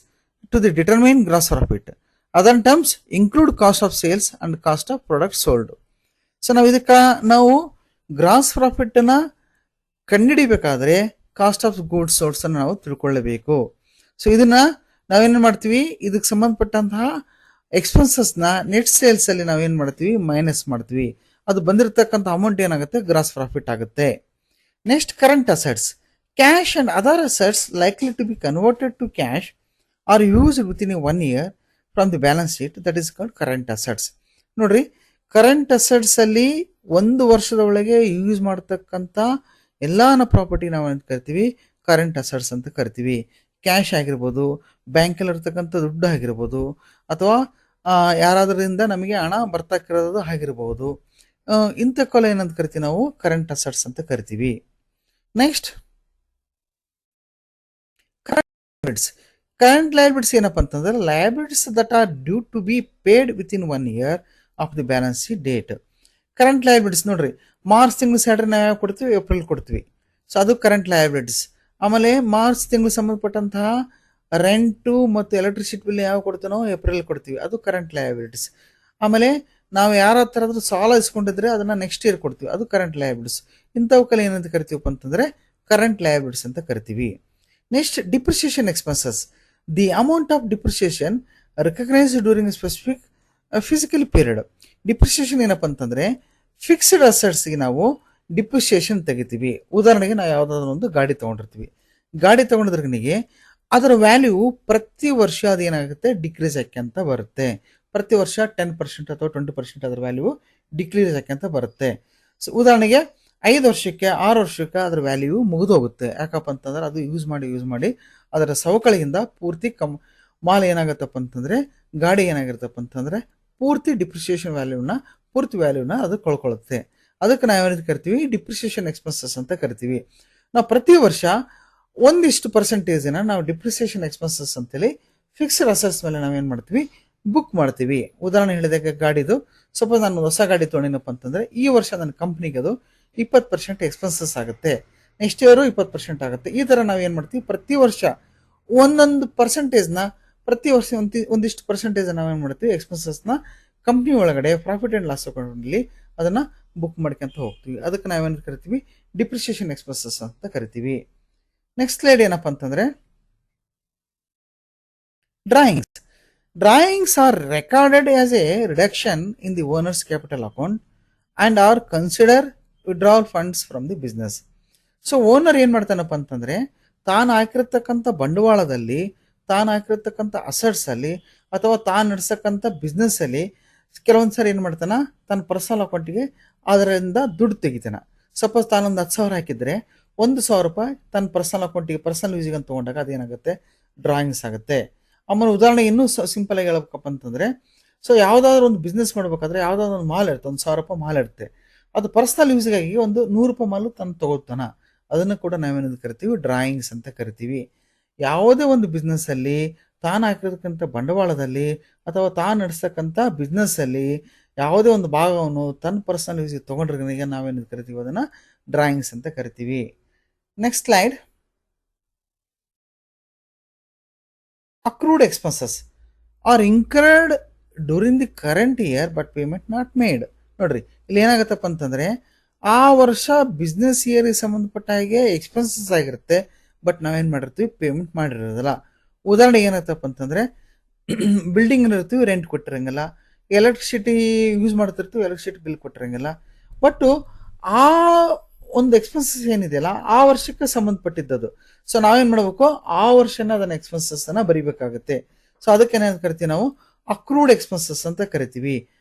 to the determine gross profit. Other terms include cost of sales and cost of product sold. So ನಾವು gross profit ನ ಕಂಡುಹಿಡಿಬೇಕಾದ್ರೆ cost of goods solds ಅನ್ನು ನಾವು ತಿಳ್ಕೊಳ್ಳಬೇಕು. So ಇದನ್ನ ನಾವೇನ್ ಮಾಡ್ತೀವಿ, ಇದಕ್ಕೆ ಸಂಬಂಧಪಟ್ಟಂತಹ ಎಕ್ಸ್ಪೆನ್ಸಸ್ ನ ನೆಟ್ ಸೇಲ್ಸ್ ಅಲ್ಲಿ ನಾವೇನ್ ಮಾಡ್ತೀವಿ, ಮೈನಸ್ ಮಾಡ್ತೀವಿ. ಅದು ಬಂದಿರತಕ್ಕಂಥ ಅಮೌಂಟ್ ಏನಾಗುತ್ತೆ, ಗ್ರಾಸ್ ಪ್ರಾಫಿಟ್ ಆಗುತ್ತೆ. Next current assets. Cash and other assets likely to be converted to cash or used within 1 year from the balance sheet, that is called current assets. ನೋಡ್ರಿ, current assets ಅಲ್ಲಿ 1 ವರ್ಷದ ಒಳಗೆ use ಮಾಡತಕ್ಕಂತ ಎಲ್ಲಾನ property ನಾವು ಅಂತ ಕರಿತೀವಿ, current assets ಅಂತ ಕರಿತೀವಿ. ಕ್ಯಾಶ್ ಆಗಿರ್ಬೋದು, ಬ್ಯಾಂಕಲ್ಲಿ ಇರ್ತಕ್ಕಂಥ ದುಡ್ಡು ಆಗಿರ್ಬೋದು, ಅಥವಾ ಯಾರಾದ್ರಿಂದ ನಮಗೆ ಹಣ ಬರ್ತಾಕಿರೋದು ಆಗಿರ್ಬೋದು, ಇಂಥ ಕೊಲೆ ಏನಂತ ಕರಿತೀವಿ ನಾವು, ಕರೆಂಟ್ ಅಸೆಟ್ಸ್ ಅಂತ ಕರಿತೀವಿ. ನೆಕ್ಸ್ಟ್ ಕರೆಂಟ್ ಲಯಬಿಲಿಟೀಸ್ ಏನಪ್ಪ ಅಂತಂದ್ರೆ liabilities that are due to be paid within 1 year of the balance sheet date. Current liabilities ನೋಡ್ರಿ, ಮಾರ್ಚ್ ತಿಂಗಳು ಸ್ಯಾಲರಿ ನಾವು ಯಾವ ಕೊಡ್ತೀವಿ, ಏಪ್ರಿಲ್ ಕೊಡ್ತೀವಿ. ಸೊ ಅದು ಕರೆಂಟ್ ಲಯಬಿಲಿಟೀಸ್. ಆಮೇಲೆ ಮಾರ್ಚ್ ತಿಂಗಳು ಸಂಬಂಧಪಟ್ಟಂತಹ ರೆಂಟು ಮತ್ತು ಎಲೆಕ್ಟ್ರಿಸಿಟಿ ಬಿಲ್ ಯಾವ ಕೊಡ್ತೀವಿ ನಾವು, ಏಪ್ರಿಲ್ ಕೊಡ್ತೀವಿ, ಅದು ಕರೆಂಟ್ ಲಯಬಿಲಿಟೀಸ್. ಆಮೇಲೆ ನಾವು ಯಾರ ಹತ್ರ ಸಾಲ ಇಸ್ಕೊಂಡಿದ್ರೆ ಅದನ್ನ ನೆಕ್ಸ್ಟ್ ಇಯರ್ ಕೊಡ್ತೀವಿ, ಅದು ಕರೆಂಟ್ ಲಯಬಿಲಿಟೀಸ್. ಇಂಥವಕ್ಕೆಲ್ಲ ಏನಂತ ಕರಿತೀವಪ್ಪ ಅಂತಂದ್ರೆ ಕರೆಂಟ್ ಲಯಬಿಲಿಟೀಸ್ ಅಂತ ಕರಿತೀವಿ. Next depreciation expenses. The amount of depreciation recognised during specific physical period. Depreciation ಏನಪ್ಪ ಅಂತಂದ್ರೆ ಫಿಕ್ಸ್ಡ್ ಅಸೆಟ್ಸ್ಗೆ ನಾವು ಡಿಪ್ರಿಸಿಯೇಷನ್ ತೆಗಿತೀವಿ. ಉದಾಹರಣೆಗೆ ನಾವು ಯಾವ್ದಾದ್ರು ಒಂದು ಗಾಡಿ ತಗೊಂಡಿರ್ತೀವಿ, ಗಾಡಿ ತಗೊಂಡಿದ್ರಿಗೆ ಅದರ ವ್ಯಾಲ್ಯೂ ಪ್ರತಿ ವರ್ಷ ಅದೇನಾಗುತ್ತೆ, ಡಿಕ್ರೀಸ್ ಆಕ್ಯಂತ ಬರುತ್ತೆ. ಪ್ರತಿ ವರ್ಷ 10% ಅಥವಾ 20% ಅದರ ವ್ಯಾಲ್ಯೂ ಡಿಕ್ರೀಸ್ ಆಕ್ಯಂತ ಬರುತ್ತೆ. ಸೊ ಉದಾಹರಣೆಗೆ 5 ವರ್ಷಕ್ಕೆ 6 ವರ್ಷಕ್ಕೆ ಅದರ ವ್ಯಾಲ್ಯೂ ಮುಗಿದು ಹೋಗುತ್ತೆ. ಯಾಕಪ್ಪ ಅಂತಂದ್ರೆ ಅದು ಯೂಸ್ ಮಾಡಿ ಅದರ ಸವಕಳಿಯಿಂದ ಪೂರ್ತಿ ಮಾಲ್ ಏನಾಗುತ್ತಪ್ಪ ಅಂತಂದ್ರೆ, ಗಾಡಿ ಏನಾಗಿರುತ್ತಪ್ಪ ಅಂತಂದ್ರೆ ಪೂರ್ತಿ ಪೂರ್ತಿ ವ್ಯಾಲ್ಯೂನ ಅದು ಕಳ್ಕೊಳ್ಳುತ್ತೆ. ಅದಕ್ಕೆ ನಾವೇನಂತ ಕರಿತೀವಿ, ಡಿಪ್ರಿಸಿಯೇಷನ್ ಎಕ್ಸ್ಪೆನ್ಸಸ್ ಅಂತ ಕರಿತೀವಿ. ನಾವು ಪ್ರತಿ ವರ್ಷ ಒಂದಿಷ್ಟು ಪರ್ಸೆಂಟೇಜನ್ನ ನಾವು ಡಿಪ್ರಿಸಿಯೇಷನ್ ಎಕ್ಸ್ಪೆನ್ಸಸ್ ಅಂತೇಳಿ ಫಿಕ್ಸ್ಡ್ ಅಸೆಟ್ಸ್ ಮೇಲೆ ನಾವೇನು ಮಾಡ್ತೀವಿ, ಬುಕ್ ಮಾಡ್ತೀವಿ. ಉದಾಹರಣೆ ಹೇಳಿದಾಗ ಗಾಡಿದು ಸಪೋಸ್ ನಾನು ಹೊಸ ಗಾಡಿ ತೊಗೊಂಡಿನಪ್ಪ ಅಂತಂದ್ರೆ ಈ ವರ್ಷ ನನ್ನ ಕಂಪ್ನಿಗೆ ಅದು 20% ಎಕ್ಸ್ಪೆನ್ಸಸ್ ಆಗುತ್ತೆ, ನೆಕ್ಸ್ಟ್ ಇಯರು 20% ಆಗುತ್ತೆ. ಈ ಥರ ನಾವು ಏನು ಮಾಡ್ತೀವಿ, ಪ್ರತಿ ವರ್ಷ ಒಂದೊಂದು ಪರ್ಸೆಂಟೇಜ್ನ ಪ್ರತಿ ವರ್ಷ ಒಂದಿಷ್ಟು ಪರ್ಸೆಂಟೇಜ್ ನಾವೇನು ಮಾಡ್ತೀವಿ, ಎಕ್ಸ್ಪೆನ್ಸಸ್ನ ಕಂಪ್ನಿ ಒಳಗಡೆ ಪ್ರಾಫಿಟ್ ಆ್ಯಂಡ್ ಲಾಸ್ ಅಕೌಂಟಲ್ಲಿ ಅದನ್ನು ಬುಕ್ ಮಾಡ್ಕೊಂತ ಹೋಗ್ತೀವಿ. ಅದಕ್ಕೆ ನಾವೇನು ಕರಿತೀವಿ, ಡಿಪ್ರಿಸಿಯೇಷನ್ ಎಕ್ಸ್ಪೆನ್ಸಸ್ ಅಂತ ಕರಿತೀವಿ. ನೆಕ್ಸ್ಟ್ ಸ್ಲೈಡ್ ಏನಪ್ಪ ಅಂತಂದ್ರೆ drawings are recorded as a reduction in the owner's capital account and are consider withdrawal funds from the business. So owner ಏನು ಮಾಡ್ತಾನಪ್ಪ ಅಂತಂದ್ರೆ, ತಾನು ಹಾಕಿರ್ತಕ್ಕಂಥ ಬಂಡವಾಳದಲ್ಲಿ, ತಾನು ಹಾಕಿರ್ತಕ್ಕಂಥ ಅಸೆಟ್ಸ್ ಅಲ್ಲಿ, ಅಥವಾ ತಾನು ನಡೆಸಕ್ಕಂಥ ಬಿಸ್ನೆಸ್ ಅಲ್ಲಿ ಕೆಲವೊಂದು ಸಾರಿ ಏನು ಮಾಡ್ತಾನ, ತನ್ನ ಪರ್ಸನಲ್ ಅಕೌಂಟಿಗೆ ಅದರಿಂದ ದುಡ್ಡು ತೆಗಿತಾನ. ಸಪೋಸ್ ತಾನೊಂದು 10,000 ಹಾಕಿದ್ರೆ 1,000 ರೂಪಾಯಿ ತನ್ನ ಪರ್ಸನಲ್ ಅಕೌಂಟಿಗೆ ಪರ್ಸನಲ್ ಯೂಸಿಗೆ ಅಂತ ತೊಗೊಂಡಾಗ ಅದೇನಾಗುತ್ತೆ, ಡ್ರಾಯಿಂಗ್ಸ್ ಆಗುತ್ತೆ. ಆಮೇಲೆ ಉದಾಹರಣೆ ಇನ್ನೂ ಸಿಂಪಲ್ ಆಗಿ ಹೇಳ್ಬೇಕಪ್ಪ ಅಂತಂದ್ರೆ, ಸೊ ಯಾವುದಾದ್ರೂ ಒಂದು ಬಿಸ್ನೆಸ್ ಮಾಡ್ಬೇಕಾದ್ರೆ ಯಾವುದಾದ್ರು ಒಂದು ಮಾಲ್ ಇರುತ್ತೆ, 1,000 ರೂಪಾಯಿ ಮಾಲ್ ಇರುತ್ತೆ, ಅದು ಪರ್ಸನಲ್ ಯೂಸಿಗಾಗಿ ಒಂದು 100 ರೂಪಾಯಿ ಮಾಲು ತಾನು ತಗೋತಾನ, ಅದನ್ನು ಕೂಡ ನಾವೇನಂತ ಕರಿತೀವಿ, ಡ್ರಾಯಿಂಗ್ಸ್ ಅಂತ ಕರಿತೀವಿ. ಯಾವುದೇ ಒಂದು ಬಿಸ್ನೆಸ್ ಅಲ್ಲಿ ತಾನು ಹಾಕಿರ್ತಕ್ಕಂಥ ಬಂಡವಾಳದಲ್ಲಿ ಅಥವಾ ತಾನು ನಡೆಸ್ತಕ್ಕಂಥ ಬಿಸ್ನೆಸ್ ಅಲ್ಲಿ ಯಾವುದೇ ಒಂದು ಭಾಗವನ್ನು ತನ್ನ ಪರ್ಸನಲ್ ಯೂಸಿಗೆ ತೊಗೊಂಡ್ರಿಗೆ ನಾವೇನು ಕರಿತೀವಿ, ಅದನ್ನ ಡ್ರಾಯಿಂಗ್ಸ್ ಅಂತ ಕರಿತೀವಿ. Next slide. Accrued expenses are incurred during the current year but payment not made. ನೋಡ್ರಿ, ಇಲ್ಲಿ ಏನಾಗತ್ತಪ್ಪ ಅಂತಂದ್ರೆ, ಆ ವರ್ಷ ಬಿಸ್ನೆಸ್ ಇಯರ್ಗೆ ಸಂಬಂಧಪಟ್ಟ ಹಾಗೆ ಎಕ್ಸ್ಪೆನ್ಸಸ್ ಆಗಿರುತ್ತೆ, ಬಟ್ ನಾವೇನು ಮಾಡಿರ್ತೀವಿ, ಪೇಮೆಂಟ್ ಮಾಡಿರೋದಿಲ್ಲ. ಉದಾಹರಣೆಗೆ ಏನಾಗ್ತಪ್ಪ ಅಂತಂದ್ರೆ, ಬಿಲ್ಡಿಂಗ್ ಇರ್ತೀವಿ, ರೆಂಟ್ ಕೊಟ್ಟಿರಂಗಿಲ್ಲ, ಎಲೆಕ್ಟ್ರಿಸಿಟಿ ಯೂಸ್ ಮಾಡ್ತಿರ್ತೀವಿ, ಎಲೆಕ್ಟ್ರಿಸಿಟಿ ಬಿಲ್ ಕೊಟ್ಟಿರಂಗಿಲ್ಲ. ಬಟ್ ಆ ಒಂದು ಎಕ್ಸ್ಪೆನ್ಸಸ್ ಏನಿದೆಯಲ್ಲ ಆ ವರ್ಷಕ್ಕೆ ಸಂಬಂಧಪಟ್ಟಿದ್ದದು. ಸೊ ನಾವೇನ್ ಮಾಡಬೇಕು, ಆ ವರ್ಷನ ಅದನ್ನ ಎಕ್ಸ್ಪೆನ್ಸಸ್ ಅನ್ನ ಬರಿಬೇಕಾಗುತ್ತೆ. ಸೊ ಅದಕ್ಕೆ ಏನೇನು ಕರಿತೀವಿ ನಾವು, ಅಕ್ರೂಡ್ ಎಕ್ಸ್ಪೆನ್ಸಸ್ ಅಂತ ಕರಿತೀವಿ.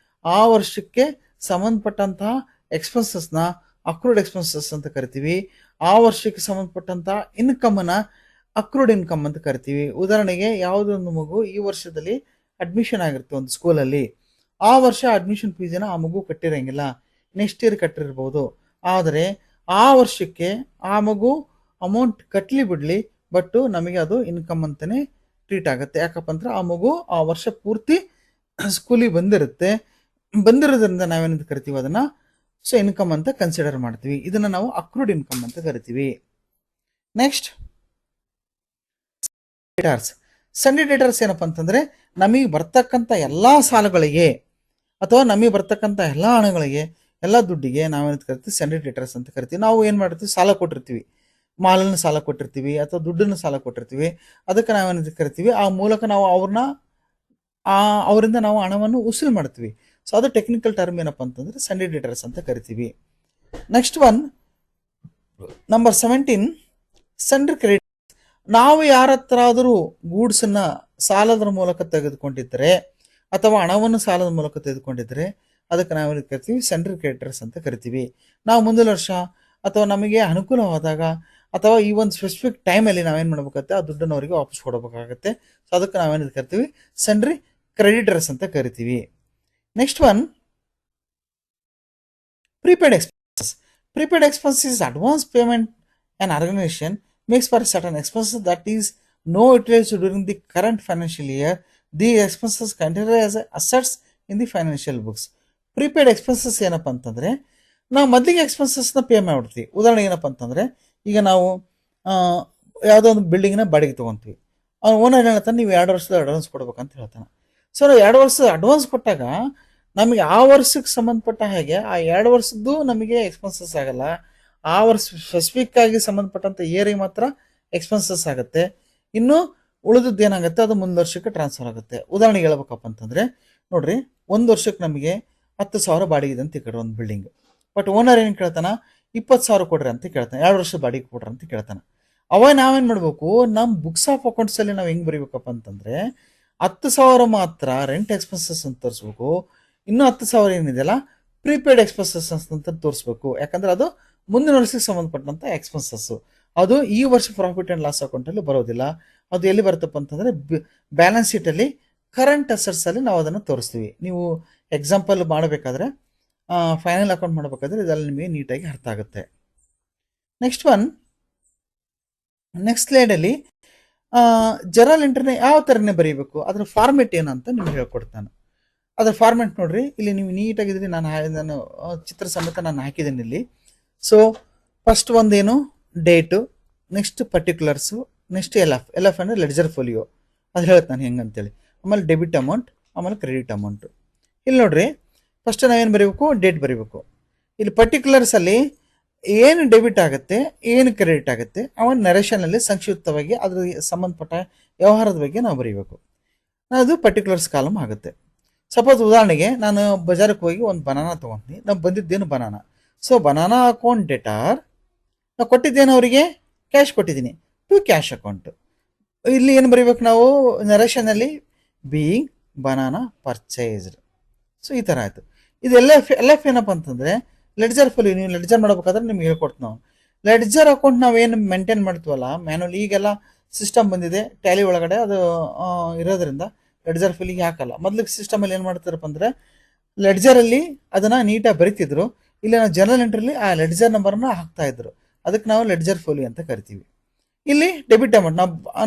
ಆ ವರ್ಷಕ್ಕೆ ಸಂಬಂಧಪಟ್ಟಂತಹ ಎಕ್ಸ್ಪೆನ್ಸಸ್ನ ಅಕ್ರೂಡ್ ಎಕ್ಸ್ಪೆನ್ಸಸ್ ಅಂತ ಕರಿತೀವಿ. ಆ ವರ್ಷಕ್ಕೆ ಸಂಬಂಧಪಟ್ಟಂತಹ ಇನ್ಕಮ್ ಅನ್ನ ಅಕ್ರೂಡ್ ಇನ್ಕಮ್ ಅಂತ ಕರಿತೀವಿ. ಉದಾಹರಣೆಗೆ ಯಾವುದೊಂದು ಮಗು ಈ ವರ್ಷದಲ್ಲಿ ಅಡ್ಮಿಷನ್ ಆಗಿರುತ್ತೆ ಒಂದು ಸ್ಕೂಲಲ್ಲಿ, ಆ ವರ್ಷ ಅಡ್ಮಿಷನ್ ಫೀಸನ್ನ ಆ ಮಗು ಕಟ್ಟಿರಂಗಿಲ್ಲ, ನೆಕ್ಸ್ಟ್ ಇಯರ್ ಕಟ್ಟಿರ್ಬೋದು. ಆದರೆ ಆ ವರ್ಷಕ್ಕೆ ಆ ಮಗು ಅಮೌಂಟ್ ಕಟ್ಲಿ ಬಿಡ್ಲಿ, ಬಟ್ ನಮಗೆ ಅದು ಇನ್ಕಮ್ ಅಂತಾನೆ ಟ್ರೀಟ್ ಆಗುತ್ತೆ. ಯಾಕಪ್ಪ ಅಂದ್ರೆ ಆ ಮಗು ಆ ವರ್ಷ ಪೂರ್ತಿ ಸ್ಕೂಲಿಗೆ ಬಂದಿರೋದ್ರಿಂದ ನಾವೇನಂತ ಕರಿತೀವಿ, ಅದನ್ನ ಸೊ ಇನ್ಕಮ್ ಅಂತ ಕನ್ಸಿಡರ್ ಮಾಡ್ತೀವಿ. ಇದನ್ನ ನಾವು ಅಕ್ರೂಡ್ ಇನ್ಕಮ್ ಅಂತ ಕರಿತೀವಿ. ನೆಕ್ಸ್ಟ್ ಡೇಟರ್ಸ್. ಸಂಡೇ ಡೇಟರ್ಸ್ ಏನಪ್ಪ ಅಂತಂದ್ರೆ, ನಮಗೆ ಬರ್ತಕ್ಕಂಥ ಎಲ್ಲಾ ಸಾಲಗಳಿಗೆ ಅಥವಾ ನಮಗೆ ಬರ್ತಕ್ಕಂಥ ಎಲ್ಲಾ ಹಣಗಳಿಗೆ, ಎಲ್ಲ ದುಡ್ಡಿಗೆ ನಾವೇನಂತ ಕರಿತೀವಿ, ಸಂಡೇ ಡೇಟರ್ಸ್ ಅಂತ ಕರಿತೀವಿ. ನಾವು ಏನು ಮಾಡಿರ್ತೀವಿ, ಸಾಲ ಕೊಟ್ಟಿರ್ತೀವಿ, ಮಾಲನ್ನು ಸಾಲ ಕೊಟ್ಟಿರ್ತೀವಿ ಅಥವಾ ದುಡ್ಡನ್ನು ಸಾಲ ಕೊಟ್ಟಿರ್ತೀವಿ. ಅದಕ್ಕೆ ನಾವೇನಂತ ಕರಿತೀವಿ, ಆ ಮೂಲಕ ನಾವು ಅವರಿಂದ ನಾವು ಹಣವನ್ನು ವಸೂಲು ಮಾಡ್ತೀವಿ. ಸೊ ಅದು ಟೆಕ್ನಿಕಲ್ ಟರ್ಮ್ ಏನಪ್ಪ ಅಂತಂದ್ರೆ ಸಂಡೇ ಡೇಟರ್ಸ್ ಅಂತ ಕರಿತೀವಿ. Next one, number 17, Sunday credit. ನಾವು ಯಾರ ಹತ್ರ ಆದರೂ ಗೂಡ್ಸನ್ನ ಸಾಲದ ಮೂಲಕ ತೆಗೆದುಕೊಂಡಿದ್ದರೆ ಅಥವಾ ಹಣವನ್ನು ಸಾಲದ ಮೂಲಕ ತೆಗೆದುಕೊಂಡಿದ್ರೆ ಅದಕ್ಕೆ ನಾವೇನು ಕರಿತೀವಿ, ಸಂಡೇ ಕ್ರೆಡಿಟರ್ಸ್ ಅಂತ ಕರಿತೀವಿ. ನಾವು ಮುಂದಿನ ವರ್ಷ ಅಥವಾ ನಮಗೆ ಅನುಕೂಲವಾದಾಗ ಅಥವಾ ಈ ಒಂದು ಸ್ಪೆಸಿಫಿಕ್ ಟೈಮಲ್ಲಿ ನಾವೇನು ಮಾಡ್ಬೇಕಾಗುತ್ತೆ, ಆ ದುಡ್ಡನ್ನು ಅವರಿಗೆ ವಾಪಸ್ ಕೊಡಬೇಕಾಗುತ್ತೆ. ಸೊ ಅದಕ್ಕೆ ನಾವೇನು ಕರಿತೀವಿ, ಸಂಡೇ ಕ್ರೆಡಿಟರ್ಸ್ ಅಂತ ಕರಿತೀವಿ. Next one, prepaid expenses. Prepaid expense is advance payment an organization makes for certain expenses that is no utilized during the current financial year. The expenses considered as assets in the financial books. Prepaid expenses ಏನಪ್ಪ ಅಂತಂದ್ರೆ, ನಾವು ಮೊದಲಿಗೆ ಎಕ್ಸ್ಪೆನ್ಸಸ್ನ pay ಮಾಡ್ಬಿಡ್ತೀವಿ. ಉದಾಹರಣೆ ಏನಪ್ಪ ಅಂತಂದ್ರೆ, ಈಗ ನಾವು ಯಾವುದೋ ಒಂದು ಬಿಲ್ಡಿಂಗ್ನ ಬಾಡಿಗೆ ತೊಗೊತೀವಿ, ಅವ್ನು ಓನರ್ ಹೇಳ್ತಾನೆ ನೀವು 2 ವರ್ಷದ ಅಡ್ವಾನ್ಸ್ ಕೊಡ್ಬೇಕಂತ ಹೇಳ್ತಾನೆ. ಸೊ ನಾವು 2 ವರ್ಷದ ಅಡ್ವಾನ್ಸ್ ಕೊಟ್ಟಾಗ ನಮಗೆ ಆ ವರ್ಷಕ್ಕೆ ಸಂಬಂಧಪಟ್ಟ ಹಾಗೆ ಆ 2 ವರ್ಷದ್ದು ನಮಗೆ ಎಕ್ಸ್ಪೆನ್ಸಸ್ ಆಗಲ್ಲ, ಆ ವರ್ಷ ಸ್ಪೆಸಿಫಿಕ್ ಆಗಿ ಸಂಬಂಧಪಟ್ಟಂತ ಏರಿಗೆ ಮಾತ್ರ ಎಕ್ಸ್ಪೆನ್ಸಸ್ ಆಗುತ್ತೆ. ಇನ್ನು ಉಳಿದದ್ದು ಏನಾಗುತ್ತೆ, ಅದು ಮುಂದೆ ವರ್ಷಕ್ಕೆ ಟ್ರಾನ್ಸ್ಫರ್ ಆಗುತ್ತೆ. ಉದಾಹರಣೆಗೆ ಹೇಳ್ಬೇಕಪ್ಪ ಅಂತಂದ್ರೆ, ನೋಡ್ರಿ, 1 ವರ್ಷಕ್ಕೆ ನಮಗೆ 10,000 ಬಾಡಿಗೆ ಇದೆ ಅಂತ ಕೇಳ್ರಿ ಒಂದು ಬಿಲ್ಡಿಂಗ್. ಬಟ್ ಓನರ್ ಏನು ಕೇಳ್ತಾನ, 20,000 ಕೊಡ್ರಿ ಅಂತ ಕೇಳ್ತಾನೆ, 2 ವರ್ಷದ ಬಾಡಿಗೆ ಕೊಡ್ರಿ ಅಂತ ಕೇಳ್ತಾನೆ. ಅವಾಗ ನಾವೇನು ಮಾಡಬೇಕು, ನಮ್ಮ ಬುಕ್ಸ್ ಆಫ್ ಅಕೌಂಟ್ಸ್ ಅಲ್ಲಿ ನಾವು ಹೆಂಗ್ ಬರೀಬೇಕಪ್ಪ ಅಂತಂದ್ರೆ, 10,000 ಮಾತ್ರ ರೆಂಟ್ ಎಕ್ಸ್ಪೆನ್ಸಸ್ ಅಂತ ತೋರಿಸ್ಬೇಕು, ಇನ್ನು 10,000 ಏನಿದೆಯಲ್ಲ ಪ್ರೀಪೇಡ್ ಎಕ್ಸ್ಪೆನ್ಸಸ್ ಅಂತ ತೋರಿಸ್ಬೇಕು. ಯಾಕಂದ್ರೆ ಅದು ಮುಂದಿನ ವರ್ಷಕ್ಕೆ ಸಂಬಂಧಪಟ್ಟಂಥ ಎಕ್ಸ್ಪೆನ್ಸಸ್ಸು. ಅದು ಈ ವರ್ಷ ಪ್ರಾಫಿಟ್ ಆ್ಯಂಡ್ ಲಾಸ್ ಅಕೌಂಟಲ್ಲಿ ಬರೋದಿಲ್ಲ. ಅದು ಎಲ್ಲಿ ಬರುತ್ತಪ್ಪ ಅಂತಂದರೆ ಬ್ಯಾಲೆನ್ಸ್ ಶೀಟಲ್ಲಿ ಕರೆಂಟ್ ಅಸೆಟ್ಸಲ್ಲಿ ನಾವು ಅದನ್ನು ತೋರಿಸ್ತೀವಿ. ನೀವು ಎಕ್ಸಾಂಪಲ್ ಮಾಡಬೇಕಾದ್ರೆ ಫೈನಲ್ ಅಕೌಂಟ್ ಮಾಡಬೇಕಾದ್ರೆ ಇದೆಲ್ಲ ನಿಮಗೆ ನೀಟಾಗಿ ಅರ್ಥ ಆಗುತ್ತೆ. ನೆಕ್ಸ್ಟ್ ಸ್ಲೈಡಲ್ಲಿ ಜರ್ನಲ್ ಎಂಟ್ರಿನ ಯಾವ ಥರನೇ ಬರೀಬೇಕು, ಅದರ ಫಾರ್ಮೆಟ್ ಏನು ಅಂತ ನಿಮ್ಗೆ ಹೇಳ್ಕೊಡ್ತಾನೆ. ಅದರ ಫಾರ್ಮೆಟ್ ನೋಡ್ರಿ, ಇಲ್ಲಿ ನೀವು ನೀಟಾಗಿದ್ರಿ, ನಾನು ಚಿತ್ರ ಸಮೇತ ನಾನು ಹಾಕಿದ್ದೀನಿ ಇಲ್ಲಿ. ಸೊ ಫಸ್ಟ್ ಒಂದೇನು date, next particulars, next L F ಅಂದರೆ ಲೆಡ್ಜರ್ ಫೋಲಿಯೋ, ಅದು ಹೇಳ್ತಾನೆ ನಾನು ಹೆಂಗಂತೇಳಿ. ಆಮೇಲೆ ಡೆಬಿಟ್ ಅಮೌಂಟ್, ಆಮೇಲೆ ಕ್ರೆಡಿಟ್ ಅಮೌಂಟು. ಇಲ್ಲಿ ನೋಡ್ರಿ, ಫಸ್ಟ್ ನಾವೇನು ಬರೀಬೇಕು, ಡೇಟ್ ಬರೀಬೇಕು. ಇಲ್ಲಿ ಪರ್ಟಿಕ್ಯುಲರ್ಸಲ್ಲಿ ಏನು ಡೆಬಿಟ್ ಆಗುತ್ತೆ, ಏನು ಕ್ರೆಡಿಟ್ ಆಗುತ್ತೆ, ಅವನ ನರೇಷನಲ್ಲಿ ಸಂಕ್ಷಿಪ್ತವಾಗಿ ಅದ್ರ ಸಂಬಂಧಪಟ್ಟ ವ್ಯವಹಾರದ ಬಗ್ಗೆ ನಾವು ಬರೀಬೇಕು. ಅದು ಪರ್ಟಿಕ್ಯುಲರ್ಸ್ ಕಾಲಮ್ ಆಗುತ್ತೆ. ಸಪೋಸ್ ಉದಾಹರಣೆಗೆ ನಾನು ಬಜಾರಕ್ಕೆ ಹೋಗಿ ಒಂದು ಬನಾನಾ ತೊಗೊಂತೀನಿ, ನಾವು ಬಂದಿದ್ದೇನು ಬನಾನಾ. ಸೊ ಬನಾನಾ ಅಕೌಂಟ್ ಡೇಟಾರ್, ನಾವು ಕೊಟ್ಟಿದ್ದೇನು ಅವರಿಗೆ, ಕ್ಯಾಶ್ ಕೊಟ್ಟಿದ್ದೀನಿ, ಟು ಕ್ಯಾಶ್ ಅಕೌಂಟು. ಇಲ್ಲಿ ಏನು ಬರೀಬೇಕು ನಾವು ನರೇಷನಲ್ಲಿ, ಬೀಯಿಂಗ್ ಬನಾನಾ ಪರ್ಚೇಸ್ಡ್. ಸೊ ಈ ಥರ ಆಯಿತು. ಇದು ಎಲ್ ಎಫ್ ಏನಪ್ಪ ಅಂತಂದರೆ ಲೆಡ್ಜರ್ ಫುಲ್. ನೀವು ಲೆಡ್ಜರ್ ಮಾಡಬೇಕಾದ್ರೆ ನಿಮ್ಗೆ ಹೇಳ್ಕೊಡ್ತೀವಿ ನಾವು. ಲೆಡ್ಜರ್ ಅಕೌಂಟ್ ನಾವೇನು ಮೇಂಟೈನ್ ಮಾಡ್ತೀವಲ್ಲ ಮ್ಯಾನುವಲ್, ಈಗೆಲ್ಲ ಸಿಸ್ಟಮ್ ಬಂದಿದೆ ಟ್ಯಾಲಿ ಒಳಗಡೆ, ಅದು ಇರೋದ್ರಿಂದ ಲೆಡ್ಜರ್ ಫುಲ್ಲಿಗೆ ಹಾಕಲ್ಲ. ಮೊದಲಿಗೆ ಸಿಸ್ಟಮಲ್ಲಿ ಏನು ಮಾಡ್ತಾರಪ್ಪ ಅಂದರೆ ಲೆಡ್ಜರಲ್ಲಿ ಅದನ್ನು ನೀಟಾಗಿ ಬರಿತಿದ್ರು. ಇಲ್ಲಿ ನಾವು ಜನರಲ್ ಎಂಟ್ರಿಲಿ ಆ ಲೆಡ್ಜರ್ ನಂಬರ್ನ ಹಾಕ್ತಾಯಿದ್ರು. ಅದಕ್ಕೆ ನಾವು ಲೆಡ್ಜರ್ ಫೋಲಿ ಅಂತ ಕರಿತೀವಿ. ಇಲ್ಲಿ ಡೆಬಿಟ್ ಅಮೌಂಟ್,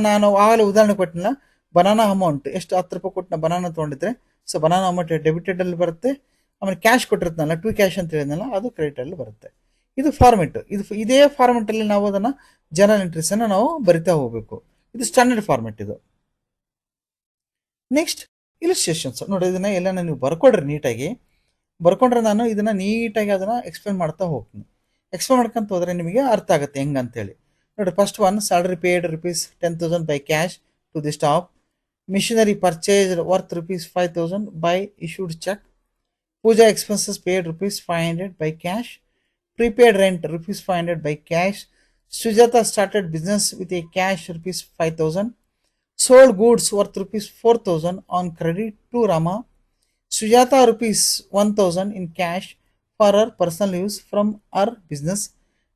ನಾನು ಆಗಲೇ ಉದಾಹರಣೆ ಕೊಟ್ಟಿಲ್ಲ, ಬನಾನಾ ಅಮೌಂಟ್ ಎಷ್ಟು 10 ರೂಪಾಯಿ ಕೊಟ್ಟು ನಾವು ಬನಾನಾ ತೊಗೊಂಡಿದ್ರೆ, ಸೊ ಬನಾನಾ ಅಮೌಂಟ್ ಡೆಬಿಟೆಡಲ್ಲಿ ಬರುತ್ತೆ. ಆಮೇಲೆ ಕ್ಯಾಶ್ ಕೊಟ್ಟಿರ್ತಾನಲ್ಲ, ಟು ಕ್ಯಾಶ್ ಅಂತ ಹೇಳಿದ್ನಲ್ಲ, ಅದು ಕ್ರೆಡಿಟಲ್ಲಿ ಬರುತ್ತೆ. ಇದು ಫಾರ್ಮೆಟ್. ಇದೇ ಫಾರ್ಮೆಟಲ್ಲಿ ನಾವು ಅದನ್ನು ಜನರಲ್ ಎಂಟ್ರೀಸನ್ನು ನಾವು ಬರಿತಾ ಹೋಗಬೇಕು. ಇದು ಸ್ಟ್ಯಾಂಡರ್ಡ್ ಫಾರ್ಮೆಟ್ ಇದು. ನೆಕ್ಸ್ಟ್ ಇಲಿಸ್ಟ್ರೇಷನ್ಸ್ ನೋಡಿ, ಇದನ್ನು ಎಲ್ಲ ನೀವು ಬರ್ಕೊಡ್ರಿ, ನೀಟಾಗಿ ಬರ್ಕೊಂಡ್ರೆ ನಾನು ಇದನ್ನು ನೀಟಾಗಿ ಅದನ್ನು ಎಕ್ಸ್ಪ್ಲೇನ್ ಮಾಡ್ತಾ ಹೋಗ್ತೀನಿ. ಎಕ್ಸ್ಪ್ಲೇನ್ ಮಾಡ್ಕೊಂತ ಹೋದರೆ ನಿಮಗೆ ಅರ್ಥ ಆಗುತ್ತೆ ಹೆಂಗಂತೇಳಿ. ನೋಡಿ, first one, salary paid ₹10,000 by cash to the staff. Machinery purchase worth ₹5,000 by issued cheque. Puja expenses paid ₹500 by cash. Prepaid rent ₹500 by cash. Sujata started business with a cash ₹5,000. Sold goods worth ₹4,000 on credit to Rama. Sujata ₹1,000 in cash for her personal use from her business.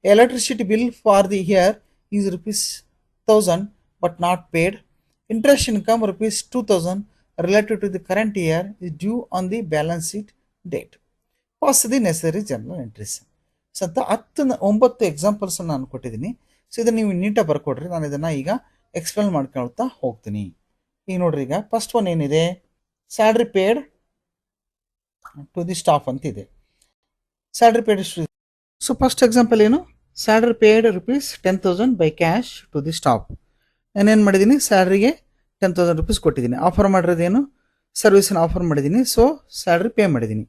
Electricity bill for the year is ₹1,000 but not paid. Interest income ₹2,000 related to the current year is due on the balance sheet date. Pass the necessary journal entries. So ಅಂತ 9 examples ನಾನು ಕೊಟ್ಟಿದ್ದೀನಿ. So ಇದನ್ನು ನೀವು ನೀಟಾಗಿ ಬರ್ಕೊಡ್ರಿ. ನಾನು ಇದನ್ನು ಈಗ explain ಮಾಡ್ಕೊಳ್ತಾ ಹೋಗ್ತೀನಿ. ಈಗ ನೋಡ್ರಿ, ಈಗ ಫಸ್ಟ್ ಒನ್ ಏನಿದೆ, salary paid to the staff ಅಂತಿದೆ. Salary paid. So first example ಏನು, salary paid ₹10,000 by cash to the staff. ನಾನೇನು ಮಾಡಿದ್ದೀನಿ, ಸ್ಯಾಲ್ರಿಗೆ ₹10,000 ಕೊಟ್ಟಿದ್ದೀನಿ. ಆಫರ್ ಮಾಡಿರೋದೇನು, ಸರ್ವಿಸ್ನ ಆಫರ್ ಮಾಡಿದ್ದೀನಿ. ಸೊ ಸ್ಯಾಲ್ರಿ ಪೇ ಮಾಡಿದ್ದೀನಿ.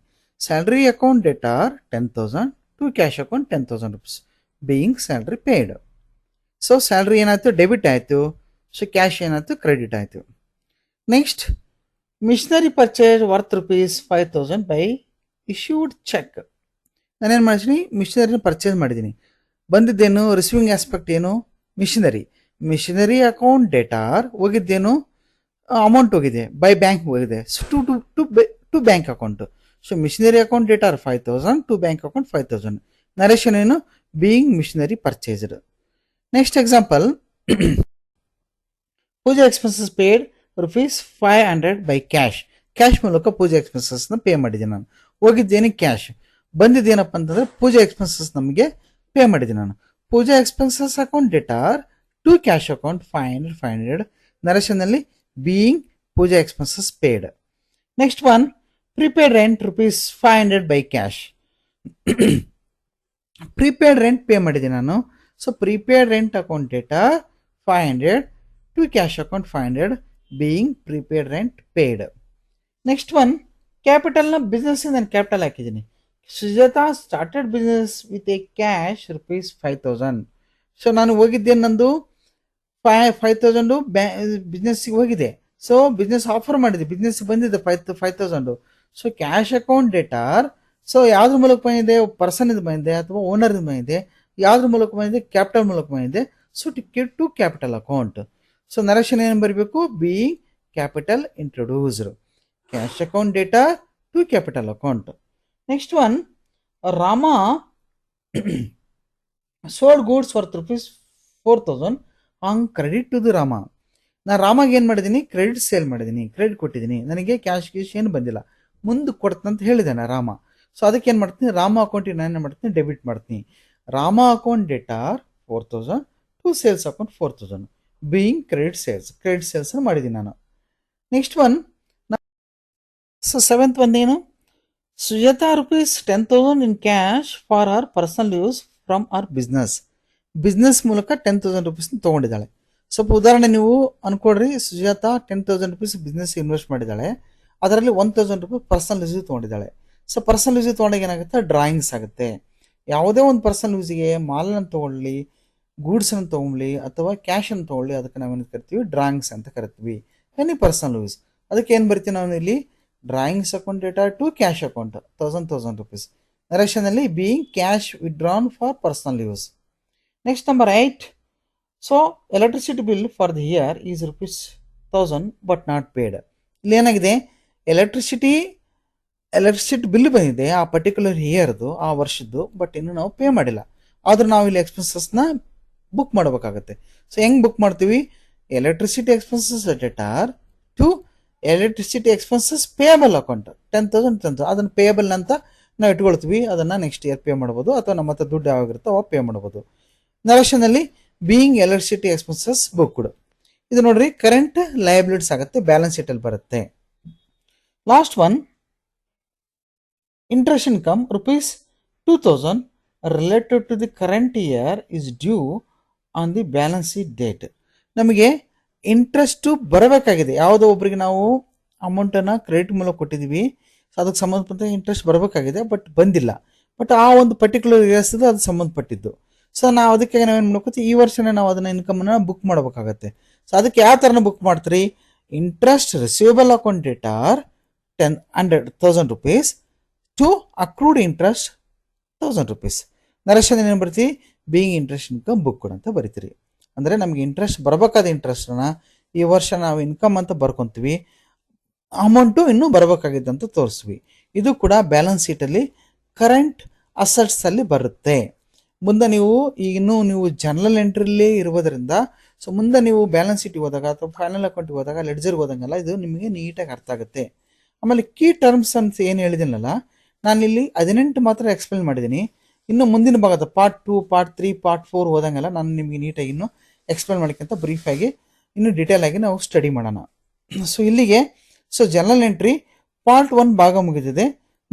Salary account debtor 10,000 to cash account ₹10,000 being salary paid. So salary ಏನಾಯಿತು, debit ಆಯಿತು. ಸೊ ಕ್ಯಾಶ್ ಏನಾಯಿತು, ಕ್ರೆಡಿಟ್ ಆಯಿತು. Next, machinery purchase worth ₹5,000 by issued cheque. ನಾನೇನು ಮಾಡಿದ್ದೀನಿ, ಮಿಷನರಿನ ಪರ್ಚೇಸ್ ಮಾಡಿದ್ದೀನಿ. ಬಂದಿದ್ದೇನು, ರಿಸೀವಿಂಗ್ ಆಸ್ಪೆಕ್ಟ್ ಏನು, ಮಿಷನರಿ ಅಕೌಂಟ್ ಡೇಟಾರ್ ಹೋಗಿದ್ದೇನು, ಅಮೌಂಟ್ ಹೋಗಿದೆ, ಬೈ ಬ್ಯಾಂಕ್ ಹೋಗಿದೆ, to bank account. So machinery account debtor 5,000 to bank account 5,000. Narration ಏನು, being missionary purchased. Next example, puja expenses paid ₹500 by cash. Cash ಮೂಲಕ ಪೂಜಾ ಎಕ್ಸ್ಪೆನ್ಸಸ್ನ ಪೇ ಮಾಡಿದ್ದೀನಿ ನಾನು. ಹೋಗಿದ್ದೇನೆ ಕ್ಯಾಶ್, ಬಂದಿದ್ದೇನಪ್ಪ ಅಂತಂದರೆ ಪೂಜಾ ಎಕ್ಸ್ಪೆನ್ಸಸ್ ನಮಗೆ ಪೇ ಮಾಡಿದ್ದೀನಿ ನಾನು. Pooja expenses account debtor to cash account 500. ನರೇಷನ್ನಲ್ಲಿ being pooja expenses paid. Next one, prepaid rent ₹500 by cash. Prepaid rent pay ಮಾಡಿದ್ದೀನಿ ನಾನು. So prepaid rent account debtor 500 to cash account 500 being prepaid rent paid. Next one, ಕ್ಯಾಪಿಟಲ್ನ business ನಾನು capital ಹಾಕಿದ್ದೀನಿ. Sujata started business with a cash ₹5,000. So ನಾನು ಹೋಗಿದ್ದೇನೆ, ನಂದು 5,000 ಬಿಸ್ನೆಸ್ಸಿಗೆ ಹೋಗಿದೆ. ಸೊ ಬಿಸ್ನೆಸ್ ಆಫರ್ ಮಾಡಿದೆ, ಬಿಸ್ನೆಸ್ ಬಂದಿದೆ 5,000. ಸೊ ಕ್ಯಾಶ್ ಅಕೌಂಟ್ ಡೇಟಾರ್, ಸೊ ಯಾವ್ದ್ರ ಮೂಲಕ ಬಂದಿದೆ, ಪರ್ಸನ್ ಇದು ಬಂದಿದೆ ಅಥವಾ ಓನರ್ ಬಂದಿದೆ, ಯಾವ್ದ್ರ ಮೂಲಕ ಬಂದಿದೆ, ಕ್ಯಾಪಿಟಲ್ ಮೂಲಕ ಬಂದಿದೆ. So to capital account. So narration ಏನು ಬರಬೇಕು, being capital introduced. Cash account data to capital account. Next one, Rama sold goods worth rupees 4,000 on credit to the Rama. ನಾನು ರಾಮಾಗೆ ಏನು ಮಾಡಿದ್ದೀನಿ, ಕ್ರೆಡಿಟ್ ಸೇಲ್ ಮಾಡಿದ್ದೀನಿ, ಕ್ರೆಡಿಟ್ ಕೊಟ್ಟಿದ್ದೀನಿ, ನನಗೆ ಕ್ಯಾಶ್ ಏನು ಬಂದಿಲ್ಲ, ಮುಂದೆ ಕೊಡ್ತಂತ ಹೇಳಿದ್ದಾನೆ ರಾಮ. ಸೊ ಅದಕ್ಕೆ ಏನು ಮಾಡ್ತೀನಿ, ರಾಮ ಅಕೌಂಟಿಗೆ ನಾನು ಏನು ಮಾಡ್ತೀನಿ, ಡೆಬಿಟ್ ಮಾಡ್ತೀನಿ. Rama account debtor 4,000 to sales account 4,000 being credit sales ಮಾಡಿದ್ದೀನಿ ನಾನು. Next one, so seventh one ಏನು, Sujata rupees 10,000 in cash for our personal use from our business ಮೂಲಕ 10,000 ರುಪೀಸ್ ತೊಗೊಂಡಿದ್ದಾಳೆ. ಸ್ವಲ್ಪ ಉದಾಹರಣೆ ನೀವು ಅನ್ಕೊಡ್ರಿ, ಸುಜಾತ 10,000 ರುಪೀಸ್ ಬಿಸ್ನೆಸ್ ಇನ್ವೆಸ್ಟ್ ಮಾಡಿದ್ದಾಳೆ, ಅದರಲ್ಲಿ 1,000 ರೂಪಾಯಿ ಪರ್ಸನಲ್ ಯೂಸಿಗೆ ತೊಗೊಂಡಿದ್ದಾಳೆ. ಸೊ ಪರ್ಸನಲ್ ಯೂಸಿಗೆ ತೊಗೊಂಡಾಗ ಏನಾಗುತ್ತೆ, ಡ್ರಾಯಿಂಗ್ಸ್ ಆಗುತ್ತೆ. ಯಾವುದೇ ಒಂದು ಪರ್ಸನಲ್ ಯೂಸಿಗೆ ಮಾಲನ್ನು ತೊಗೊಳ್ಳಿ, ಗೂಡ್ಸನ್ನು ತೊಗೊಳ್ಳಿ ಅಥವಾ ಕ್ಯಾಶನ್ನು ತೊಗೊಳ್ಳಿ, ಅದಕ್ಕೆ ನಾವೇನು ಕರಿತೀವಿ, ಡ್ರಾಯಿಂಗ್ಸ್ ಅಂತ ಕರಿತೀವಿ. ಎನಿ ಪರ್ಸನಲ್ ಯೂಸ್, ಅದಕ್ಕೆ ಏನು ಬರ್ತೀವಿ ನಾವು ಇಲ್ಲಿ, drawings account data to cash account 1,000 rupees. ನರೇಶನಲ್ಲಿ being cash withdrawn for personal use. Next number 8, so electricity bill for the year is rupees 1,000 but not paid. ಇಲ್ಲಿ ಏನಾಗಿದೆ, ಎಲೆಕ್ಟ್ರಿಸಿಟಿ ಬಿಲ್ ಬಂದಿದೆ ಆ ಪರ್ಟಿಕ್ಯುಲರ್ ಇಯರ್ದು, ಆ ವರ್ಷದ್ದು, ಬಟ್ ಇನ್ನು ನಾವು ಪೇ ಮಾಡಿಲ್ಲ. ಆದ್ರೆ ನಾವು ಇಲ್ಲಿ ಎಕ್ಸ್ಪೆನ್ಸಸ್ನ ಬುಕ್ ಮಾಡಬೇಕಾಗತ್ತೆ. ಸೊ ಹೆಂಗೆ ಬುಕ್ ಮಾಡ್ತೀವಿ, electricity expenses debtor to electricity expenses payable account 10,000 ಅದನ್ನು ಪೇಯಬಲ್ ಅಂತ ನಾವು ಇಟ್ಕೊಳ್ತೀವಿ. ಅದನ್ನು ನೆಕ್ಸ್ಟ್ ಇಯರ್ ಪೇ ಮಾಡ್ಬೋದು, ಅಥವಾ ನಮ್ಮ ಹತ್ರ ದುಡ್ಡು ಯಾವಾಗಿರುತ್ತೋ ಅವಾಗ ಪೇ ಮಾಡ್ಬೋದು. ನರೇಶನಲ್ಲಿ ಬೀಯಿಂಗ್ ಎಲೆಕ್ಟ್ರಿಸಿಟಿ ಎಕ್ಸ್ಪೆನ್ಸಸ್ ಬುಕ್ಡ್. ಇದು ನೋಡ್ರಿ ಕರೆಂಟ್ ಲಯಬಿಲಿಟೀಸ್ ಆಗುತ್ತೆ, ಬ್ಯಾಲೆನ್ಸ್ ಶೀಟ್ ಅಲ್ಲಿ ಬರುತ್ತೆ. Last one, interest income rupees 2,000 related to the current year is due on the balance sheet date. ನಮಗೆ ಇಂಟ್ರೆಸ್ಟು ಬರಬೇಕಾಗಿದೆ, ಯಾವುದೋ ಒಬ್ಬರಿಗೆ ನಾವು ಅಮೌಂಟನ್ನು ಕ್ರೆಡಿಟ್ ಮೂಲಕ ಕೊಟ್ಟಿದ್ದೀವಿ, ಸೊ ಅದಕ್ಕೆ ಸಂಬಂಧಪಟ್ಟ ಇಂಟ್ರೆಸ್ಟ್ ಬರಬೇಕಾಗಿದೆ, ಬಟ್ ಬಂದಿಲ್ಲ. ಬಟ್ ಆ ಒಂದು ಪರ್ಟಿಕ್ಯುಲರ್ ಇಯರ್ಸ್ ಅದು ಸಂಬಂಧಪಟ್ಟಿದ್ದು. ಸೊ ನಾವು ಅದಕ್ಕೆ ನಾವೇನು ಮಾಡ್ಕೋತೀವಿ, ಈ ವರ್ಷನೇ ನಾವು ಅದನ್ನ ಇನ್ಕಮನ್ನು ಬುಕ್ ಮಾಡಬೇಕಾಗತ್ತೆ. ಸೊ ಅದಕ್ಕೆ ಯಾವ ಥರನ ಬುಕ್ ಮಾಡ್ತೀರಿ, interest receivable account debtor 1,000 rupees to accrued interest 1,000 rupees. Narration ಏನು ಬರ್ತೀವಿ, ಬೀಯಿಂಗ್ ಇಂಟ್ರೆಸ್ಟ್ ಇನ್ಕಮ್ ಬುಕ್ ಅಂತ ಬರಿತೀರಿ. ಅಂದರೆ ನಮಗೆ ಇಂಟ್ರೆಸ್ಟ್ ಬರಬೇಕಾದ ಇಂಟ್ರೆಸ್ಟನ್ನ ಈ ವರ್ಷ ನಾವು ಇನ್ಕಮ್ ಅಂತ ಬರ್ಕೊತೀವಿ, ಅಮೌಂಟು ಇನ್ನೂ ಬರಬೇಕಾಗಿದ್ದು ಅಂತ ತೋರಿಸ್ವಿ. ಇದು ಕೂಡ ಬ್ಯಾಲೆನ್ಸ್ ಶೀಟಲ್ಲಿ ಕರೆಂಟ್ ಅಸೆಟ್ಸ್ ಅಲ್ಲಿ ಬರುತ್ತೆ. ಮುಂದೆ ನೀವು ಇನ್ನೂ ನೀವು ಜನರಲ್ ಎಂಟ್ರಿಲೇ ಇರುವುದರಿಂದ, ಸೊ ಮುಂದೆ ನೀವು ಬ್ಯಾಲೆನ್ಸ್ ಶೀಟಿಗೆ ಹೋದಾಗ ಅಥವಾ ಫೈನಲ್ ಅಕೌಂಟಿಗೆ ಹೋದಾಗ, ಲೆಡ್ಜರ್ಗೆ ಹೋದಂಗೆಲ್ಲ ಇದು ನಿಮಗೆ ನೀಟಾಗಿ ಅರ್ಥ ಆಗುತ್ತೆ. ಆಮೇಲೆ ಕೀ ಟರ್ಮ್ಸ್ ಅಂತ ಏನು ಹೇಳಿದ್ದೀನಲ್ಲ, ನಾನಿಲ್ಲಿ 18 ಮಾತ್ರ ಎಕ್ಸ್ಪ್ಲೇನ್ ಮಾಡಿದ್ದೀನಿ. ಇನ್ನು ಮುಂದಿನ ಭಾಗದ ಪಾರ್ಟ್ 2, ಪಾರ್ಟ್ 3, ಪಾರ್ಟ್ 4 ಹೋದಂಗೆಲ್ಲ ನಾನು ನಿಮಗೆ ನೀಟಾಗಿ ಇನ್ನೂ ಎಕ್ಸ್ಪ್ಲೇನ್ ಮಾಡೋಕ್ಕಿಂತ ಬ್ರೀಫಾಗಿ ಇನ್ನೂ ಡೀಟೇಲ್ ಆಗಿ ನಾವು ಸ್ಟಡಿ ಮಾಡೋಣ. ಸೊ ಇಲ್ಲಿಗೆ ಜನರಲ್ ಎಂಟ್ರಿ ಪಾರ್ಟ್ 1 ಭಾಗ ಮುಗಿದಿದೆ.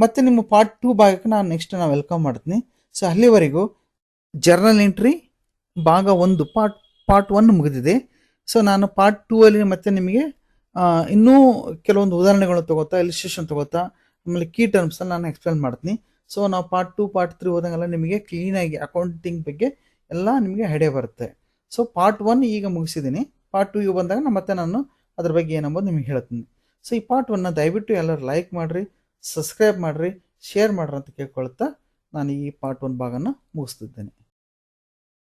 ಮತ್ತೆ ನಿಮ್ಮ ಪಾರ್ಟ್ 2 ಭಾಗಕ್ಕೆ ನಾನು ನೆಕ್ಸ್ಟ್ ವೆಲ್ಕಮ್ ಮಾಡ್ತೀನಿ. ಸೊ ಅಲ್ಲಿವರೆಗೂ ಜರ್ನಲ್ ಎಂಟ್ರಿ ಭಾಗ 1 ಪಾರ್ಟ್ 1 ಮುಗಿದಿದೆ. ಸೊ ನಾನು ಪಾರ್ಟ್ 2 ಅಲ್ಲಿ ಮತ್ತೆ ನಿಮಗೆ ಇನ್ನೂ ಕೆಲವೊಂದು ಉದಾಹರಣೆಗಳು ತಗೋತಾ, ಇಲಿಸ್ಟ್ರೇಷನ್ ತಗೋತಾ, ಆಮೇಲೆ ಕೀ ಟರ್ಮ್ಸ್ ನಾನು ಎಕ್ಸ್ಪ್ಲೇನ್ ಮಾಡ್ತೀನಿ. ಸೊ ನಾವು ಪಾರ್ಟ್ 2, ಪಾರ್ಟ್ 3 ಹೋದಂಗೆಲ್ಲ ನಿಮಗೆ ಕ್ಲೀನಾಗಿ ಅಕೌಂಟಿಂಗ್ ಬಗ್ಗೆ ಎಲ್ಲ ನಿಮಗೆ ಐಡಿಯಾ ಬರುತ್ತೆ. ಸೊ ಪಾರ್ಟ್ 1 ಈಗ ಮುಗಿಸಿದ್ದೀನಿ. ಪಾರ್ಟ್ 2 ಬಂದಾಗ ಮತ್ತೆ ನಾನು ಅದ್ರ ಬಗ್ಗೆ ಏನಂಬೋದು ನಿಮಗೆ ಹೇಳ್ತೀನಿ. ಸೊ ಈ ಪಾರ್ಟ್ 1ನ ದಯವಿಟ್ಟು ಎಲ್ಲರೂ ಲೈಕ್ ಮಾಡಿರಿ, ಸಬ್ಸ್ಕ್ರೈಬ್ ಮಾಡಿರಿ, ಶೇರ್ ಮಾಡ್ರಿ ಅಂತ ಕೇಳ್ಕೊಳ್ತಾ ನಾನು ಈ ಪಾರ್ಟ್ 1 ಭಾಗನ ಮುಗಿಸ್ತಿದ್ದೇನೆ.